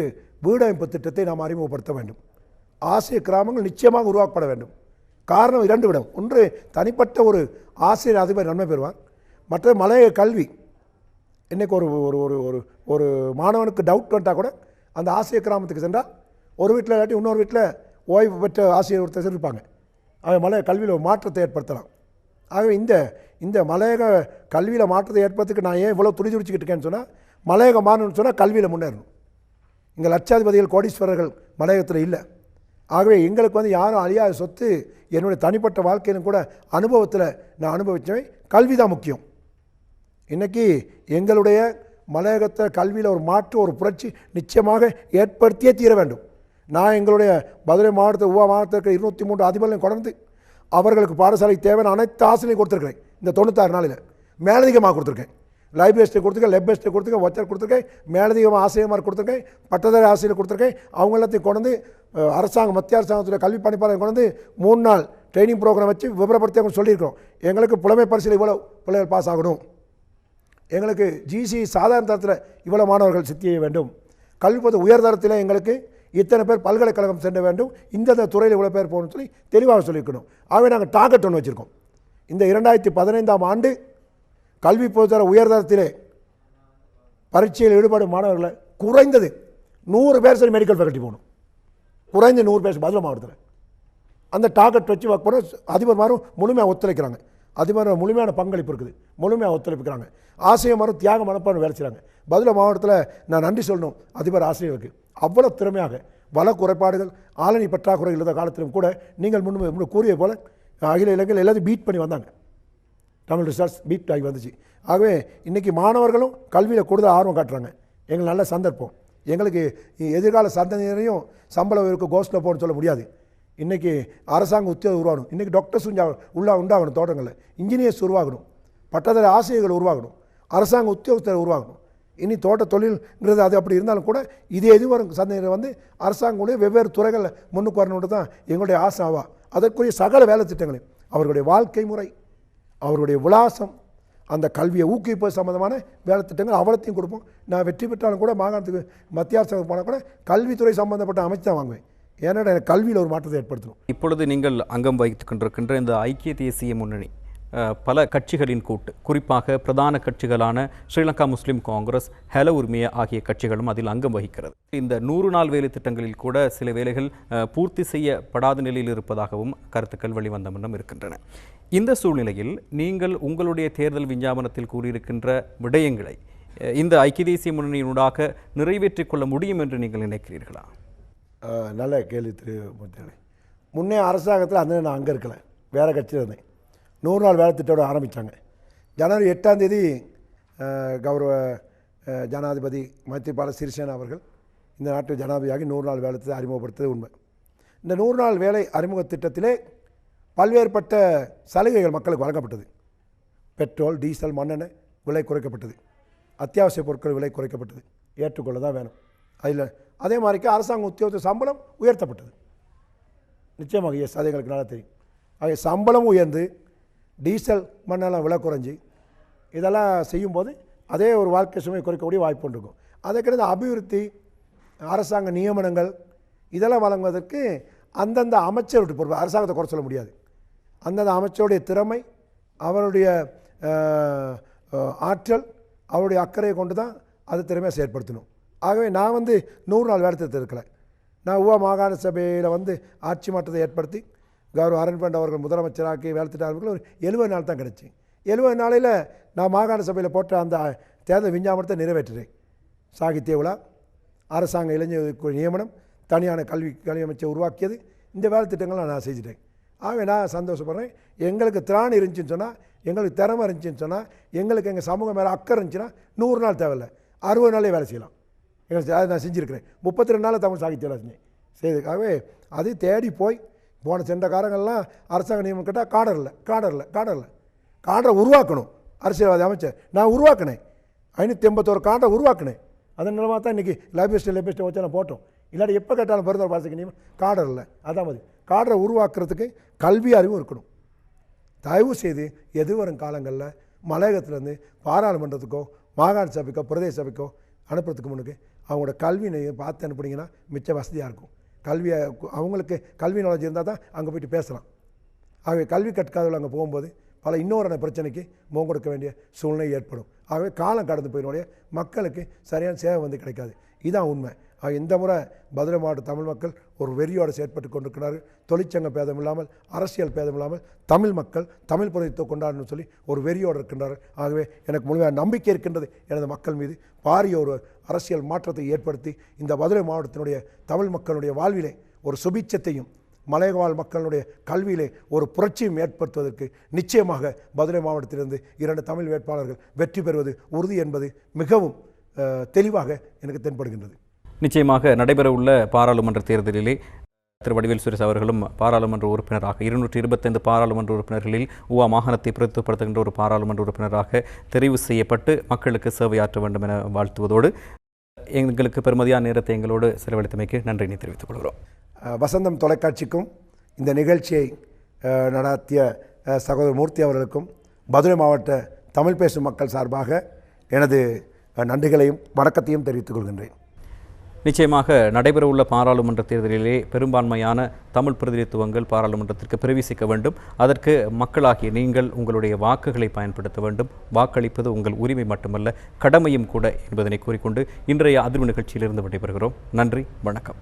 வீடமைப்பு திட்டத்தை நாம் அறிமுகப்படுத்த வேண்டும். ஆசிரியர் கிராமங்கள் நிச்சயமாக உருவாக்கப்பட வேண்டும். காரணம் 2 விடம். ஒன்று தனிப்பட்ட ஒரு ஆசிரியர் அதிபர் நன்மை பெறுவார். மற்ற மலைய கல்வி. இன்றைக்கு ஒரு ஒரு ஒரு ஒரு மாணவனுக்கு டவுட் வந்துட்டால் கூட அந்த ஆசிரியர் கிராமத்துக்கு சென்றால் ஒரு வீட்டில் இல்லாட்டி இன்னொரு வீட்டில் ஓய்வு பெற்ற ஆசிரியர் ஒருத்தர் இருப்பாங்க. மலைய கல்வியில் ஒரு மாற்றத்தை ஏற்படுத்தலாம். ஆகவே இந்த மலையக கல்வியில் மாற்றத்தை ஏற்படுறதுக்கு நான் ஏன் இவ்வளோ துடிச்சுக்கிட்டு இருக்கேன்னு சொன்னால் மலையகம் மாறணும்னு சொன்னால் கல்வியில் முன்னேறணும். இங்கே லட்சாதிபதிகள் கோடீஸ்வரர்கள் மலையகத்தில் இல்லை. ஆகவே எங்களுக்கு யாரும் அழியாத சொத்து என்னுடைய தனிப்பட்ட வாழ்க்கையிலும் கூட அனுபவத்தில் நான் அனுபவித்தவை கல்வி தான் முக்கியம். இன்றைக்கி எங்களுடைய மலையகத்தில் கல்வியில் ஒரு மாற்று ஒரு புரட்சி நிச்சயமாக ஏற்படுத்தியே தீர வேண்டும். நான் எங்களுடைய மதுரை மாவட்டத்திற்கு 203 அதிபர்களையும் கொண்டு அவர்களுக்கு பாடசாலைக்கு தேவையான அனைத்து ஆசிரியரையும் கொடுத்துருக்கிறேன். இந்த 96 நாளில் மேலதிகமாக கொடுத்துருக்கேன். லைப்ரரிஸ்ட்டை கொடுத்துருக்கேன், லெப்பரிஸ்ட்டை கொடுத்துருக்கேன், ஒச்சர் கொடுத்துருக்கேன், மேலதிகமாக ஆசிரியமாக கொடுத்துருக்கேன், பட்டதாரி ஆசிரியர் கொடுத்துருக்கேன். அவங்க எல்லாத்தையும் கொண்டு மத்திய அரசாங்கத்தில் கல்வி பணிப்பாளர் கொண்டு 3 நாள் ட்ரைனிங் ப்ரோக்ராம் வச்சு விவரப்படுத்தி அவங்க சொல்லியிருக்கிறோம். எங்களுக்கு புலமை பரிசில் இவ்வளோ பிள்ளைகள் பாஸ் ஆகணும், எங்களுக்கு ஜிசி சாதாரண தரத்தில் இவ்வளோ மாணவர்கள் சித்திய வேண்டும், கல்வி பொது உயர்தரத்தில் எங்களுக்கு இத்தனை பேர் பல்கலைக்கழகம் சென்ற வேண்டும், இந்த துறையில் இவ்வளோ பேர் போகணும்னு சொல்லி தெளிவாக சொல்லியிருக்கணும். ஆகவே நாங்கள் டார்கெட் ஒன்று வச்சுருக்கோம். இந்த 2015ஆம் ஆண்டு கல்வி பொதுத்தர உயர்தரத்திலே பரீட்சையில் ஈடுபடும் மாணவர்களை குறைந்தது 100 பேர் சரி மெடிக்கல் ஃபேக்கல்ட்டி போகணும். குறைந்த 100 பேர் மதுரை மாவட்டத்தில் அந்த டார்கெட் வச்சு ஒர்க் பண்ண அதிபர்மாரும் முழுமையாக ஒத்துழைக்கிறாங்க. அதிபர் முழுமையான பங்களிப்பு இருக்குது, முழுமையாக ஒத்துழைப்புக்கிறாங்க. ஆசிரியமாரும் தியாக மனப்பான்மை வேலை செய்கிறாங்க. மதுரை மாவட்டத்தில் நான் நன்றி சொல்லணும் அதிபர் ஆசிரியருக்கு. அவ்வளோ திறமையாக வள குறைபாடுகள் ஆளணி பற்றாக்குறை இல்லாத காலத்திலும் கூட நீங்கள் முன்பு கூறிய போல் அகில இலங்கையில் எல்லாத்தையும் பீட் பண்ணி வந்தாங்க. தமிழ் ரிசல்ட்ஸ் பீட் ஆகி வந்துச்சு. ஆகவே இன்றைக்கி மாணவர்களும் கல்வியில் கூடுதல் ஆர்வம் காட்டுறாங்க. எங்களுக்கு நல்ல சந்தர்ப்பம். எங்களுக்கு எதிர்கால சந்ததியினரையும் சம்பளம் இருக்க கோஸ்ட்டில் போகணும்னு சொல்ல முடியாது. இன்றைக்கி அரசாங்க உத்தியோகம் உருவாகணும். இன்றைக்கி டாக்டர்ஸ் உண்டாகணும், தோட்டங்களில் இன்ஜினியர்ஸ் உருவாகணும், பட்டதாரி ஆசிரியர்கள் உருவாகணும், அரசாங்க உத்தியோகத்தில் உருவாகணும். இனி தோட்ட தொழில்ங்கிறது அது அப்படி இருந்தாலும் கூட இது எதுவரும் சந்ததியினர் அரசாங்கம் வெவ்வேறு துறைகளில் முன்னுக்கு வரணுன்றது தான் எங்களுடைய ஆசாவா. அதற்குரிய சகல வேலை திட்டங்களையும் அவர்களுடைய வாழ்க்கை முறை, அவருடைய விலாசம், அந்த கல்வியை ஊக்குவிப்பது சம்பந்தமான வேலை திட்டங்கள் அவ்வளோத்தையும் கொடுப்போம். நான் வெற்றி பெற்றாலும் கூட மாகாணத்துக்கு மத்திய அரசாங்கம் போனால் கூட கல்வித்துறை சம்பந்தப்பட்ட அமைச்சு தான் வாங்குவேன். ஏன்னா எனக்கு கல்வியில் ஒரு மாற்றத்தை ஏற்படுத்தணும். இப்பொழுது நீங்கள் அங்கம் வகித்துக் கொண்டிருக்கின்ற இந்த ஐக்கிய தேசிய முன்னணி பல கட்சிகளின் கூட்டு, குறிப்பாக பிரதான கட்சிகளான ஸ்ரீலங்கா முஸ்லிம் காங்கிரஸ், ஹெல உரிமைய ஆகிய கட்சிகளும் அதில் அங்கம் வகிக்கிறது. இந்த 100 நாள் வேலை திட்டங்களில் கூட சில வேளைகள் பூர்த்தி செய்யப்படாத நிலையில் இருப்பதாகவும் கருத்துக்கள் வெளிவந்த வண்ணம் இருக்கின்றன. இந்த சூழ்நிலையில் நீங்கள் உங்களுடைய தேர்தல் விஞ்ஞாபனத்தில் கூறியிருக்கின்ற விடயங்களை இந்த ஐக்கிய தேசிய முன்னணியினூடாக நிறைவேற்றிக் கொள்ள முடியும் என்று நீங்கள் நினைக்கிறீர்களா? நல்ல கேள்வி திரு மூர்த்தி. முன்னே அரசாங்கத்தில் அந்த நான் அங்கே இருக்கலை, வேறு கட்சியில் இருந்தேன். 100 நாள் வேலை திட்டத்தோடு ஆரம்பித்தாங்க. ஜனவரி 8ஆம் தேதி கௌரவ ஜனாதிபதி மைத்ரிபால சிறிசேனா அவர்கள் இந்த நாட்டு ஜனாதிபதியாகி 100 நாள் வேலை திட்டத்தை அறிமுகப்படுத்துவது உண்மை. இந்த 100 நாள் வேலை அறிமுக திட்டத்திலே பல்வேறுபட்ட சலுகைகள் மக்களுக்கு வழங்கப்பட்டது. பெட்ரோல், டீசல், மண்ணெண்ணெய் விலை குறைக்கப்பட்டது. அத்தியாவசிய பொருட்கள் விலை குறைக்கப்பட்டது. ஏற்றுக்கொள்ள தான் வேணும். அதில் அதே மாதிரிக்கு அரசாங்க உத்தியோக சம்பளம் உயர்த்தப்பட்டது. நிச்சயமாக எஸ், அது எங்களுக்கு நல்லா தெரியும். ஆக சம்பளம் உயர்ந்து டீசல் மண்ணெல்லாம் விலை குறைஞ்சி இதெல்லாம் செய்யும்போது அதே ஒரு வாழ்க்கை சுமை குறைக்கக்கூடிய வாய்ப்பு இருக்கும். அதற்கிடையே அபிவிருத்தி, அரசாங்க நியமனங்கள் இதெல்லாம் வழங்குவதற்கு அந்தந்த அமைச்சருடைய பொறுப்பு. அரசாங்கத்தை குறை சொல்ல முடியாது. அந்தந்த அமைச்சருடைய திறமை, அவருடைய ஆற்றல், அவருடைய அக்கறையை கொண்டு தான் அது திறமையாக செயற்படுத்தணும். ஆகவே நான் 100 நாள் வேலை திட்டத்தில் இருக்கலை. நான் மாகாண சபையில் ஆட்சி மாற்றத்தை ஏற்படுத்தி கௌரவ அருண்பண்ட் அவர்கள் முதலமைச்சராக்கி வேலை திட்ட ஆரம்பிக்கல ஒரு 70 நாள் தான் கிடச்சி. 70 நாளில் நான் மாகாண சபையில் போட்ட அந்த தேர்தல் விஞ்ஞாபனத்தை நிறைவேற்றுறேன். சாகித்ய விழா, அரசாங்க இளைஞர் நியமனம், தனியான கல்வி அமைச்சை உருவாக்கியது, இந்த வேலை திட்டங்களை நான் செஞ்சுட்டேன். ஆகவே நான் சந்தோஷப்படுறேன். எங்களுக்கு திராணி இருந்துச்சுன்னு சொன்னால், எங்களுக்கு திறமை இருந்துச்சுன்னு சொன்னால், எங்களுக்கு எங்கள் சமூகம் மேலே அக்கறை இருந்துச்சுன்னா 100 நாள் தேவையில்லை, 60 நாளே வேலை செய்யலாம். அதை நான் செஞ்சுருக்கிறேன். 32 நாளில் தமிழ் சாகித்ய விழா செஞ்சேன். செய்ததுக்காகவே அது தேடி போய் போன சென்ற காலங்கள்லாம் அரசாங்க நியமனம் கேட்டால் காடரை உருவாக்கணும். அரசியல்வாதி அமைச்சர் நான் உருவாக்கினேன். 581 காடரை உருவாக்கினேன். அதன் நிலமாக தான் இன்றைக்கி லைபிஸ்ட்டை வச்சு நான் போட்டோம். இல்லாட்டி எப்போ கேட்டாலும் பிறந்தவர் பாரதிக்கு நியமனம் காடர் இல்லை. அதான் மாதிரி காடரை உருவாக்குறதுக்கு கல்வி அறிவும் இருக்கணும். தயவு செய்து எதிர்வரும் காலங்களில் மலையகத்திலேருந்து பாராளுமன்றத்துக்கோ மாகாண சபைக்கோ பிரதேச சபைக்கோ அனுப்புறதுக்கு முன்னுக்கு அவங்களோட கல்வி பார்த்து அனுப்புனீங்கன்னா மிச்ச வசதியாக இருக்கும். கல்வியை அவங்களுக்கு கல்வி நாலேஜ் இருந்தால் தான் அங்கே போய்ட்டு பேசலாம். ஆகவே கல்வி கற்காதவர்கள் அங்கே போகும்போது பல இன்னொரு பிரச்சனைக்கு முகம் கொடுக்க வேண்டிய சூழ்நிலை ஏற்படும். ஆகவே காலம் கடந்து போயினுடைய மக்களுக்கு சரியான சேவை கிடைக்காது. இதுதான் உண்மை. இந்த முறை மதுரை மாவட்ட தமிழ் மக்கள் ஒரு வெறியோடு செயற்பட்டு கொண்டிருக்கிறார்கள். தொழிற்சங்க பேதம் இல்லாமல், அரசியல் பேதம் இல்லாமல் தமிழ் மக்கள் தமிழ் புரட்சியை கொண்டாடணும்னு சொல்லி ஒரு வெறியோடு இருக்கின்றார்கள். ஆகவே எனக்கு முழுமையாக நம்பிக்கை இருக்கின்றது எனது மக்கள் மீது. பாரிய ஒரு அரசியல் மாற்றத்தை ஏற்படுத்தி இந்த மதுரை மாவட்டத்தினுடைய தமிழ் மக்களுடைய வாழ்விலே ஒரு சுபிட்சத்தையும், மலையகவாழ் மக்களுடைய கல்வியிலே ஒரு புரட்சியும் ஏற்படுத்துவதற்கு நிச்சயமாக மதுரை மாவட்டத்திலிருந்து 2 தமிழ் வேட்பாளர்கள் வெற்றி பெறுவது உறுதி என்பது மிகவும் தெளிவாக எனக்கு தென்படுகின்றது. நிச்சயமாக நடைபெறவுள்ள பாராளுமன்ற தேர்தலிலே திரு வடிவேல் சுரேஷ் அவர்களும் பாராளுமன்ற உறுப்பினராக 225 பாராளுமன்ற உறுப்பினர்களில் ஊவா மாகாணத்தை பிரதிநிதித்துவப்படுத்துகின்ற ஒரு பாராளுமன்ற உறுப்பினராக தெரிவு செய்யப்பட்டு மக்களுக்கு சேவையாற்ற வேண்டும் என வாழ்த்துவதோடு எங்களுக்கு பெருமதியான நேரத்தை எங்களோடு செலவழித்தமைக்கு நன்றியை தெரிவித்துக் கொள்கிறோம். வசந்தம் தொலைக்காட்சிக்கும் இந்த நிகழ்ச்சியை நடாத்திய சகோதரர் மூர்த்தி அவர்களுக்கும் மதுரை மாவட்ட தமிழ் பேசும் மக்கள் சார்பாக எனது நன்றிகளையும் வணக்கத்தையும் தெரிவித்துக் கொள்கின்றேன். நிச்சயமாக நடைபெறவுள்ள பாராளுமன்ற தேர்தலிலே பெரும்பான்மையான தமிழ் பிரதிநிதித்துவங்கள் பாராளுமன்றத்திற்கு பிரவேசிக்க வேண்டும். அதற்கு மக்களாகிய நீங்கள் உங்களுடைய வாக்குகளை பயன்படுத்த வேண்டும். வாக்களிப்பது உங்கள் உரிமை மட்டுமல்ல, கடமையும் கூட என்பதனை கூறிக்கொண்டு இன்றைய அதிர்வு நிகழ்ச்சியிலிருந்து விடைபெறுகிறோம். நன்றி, வணக்கம்.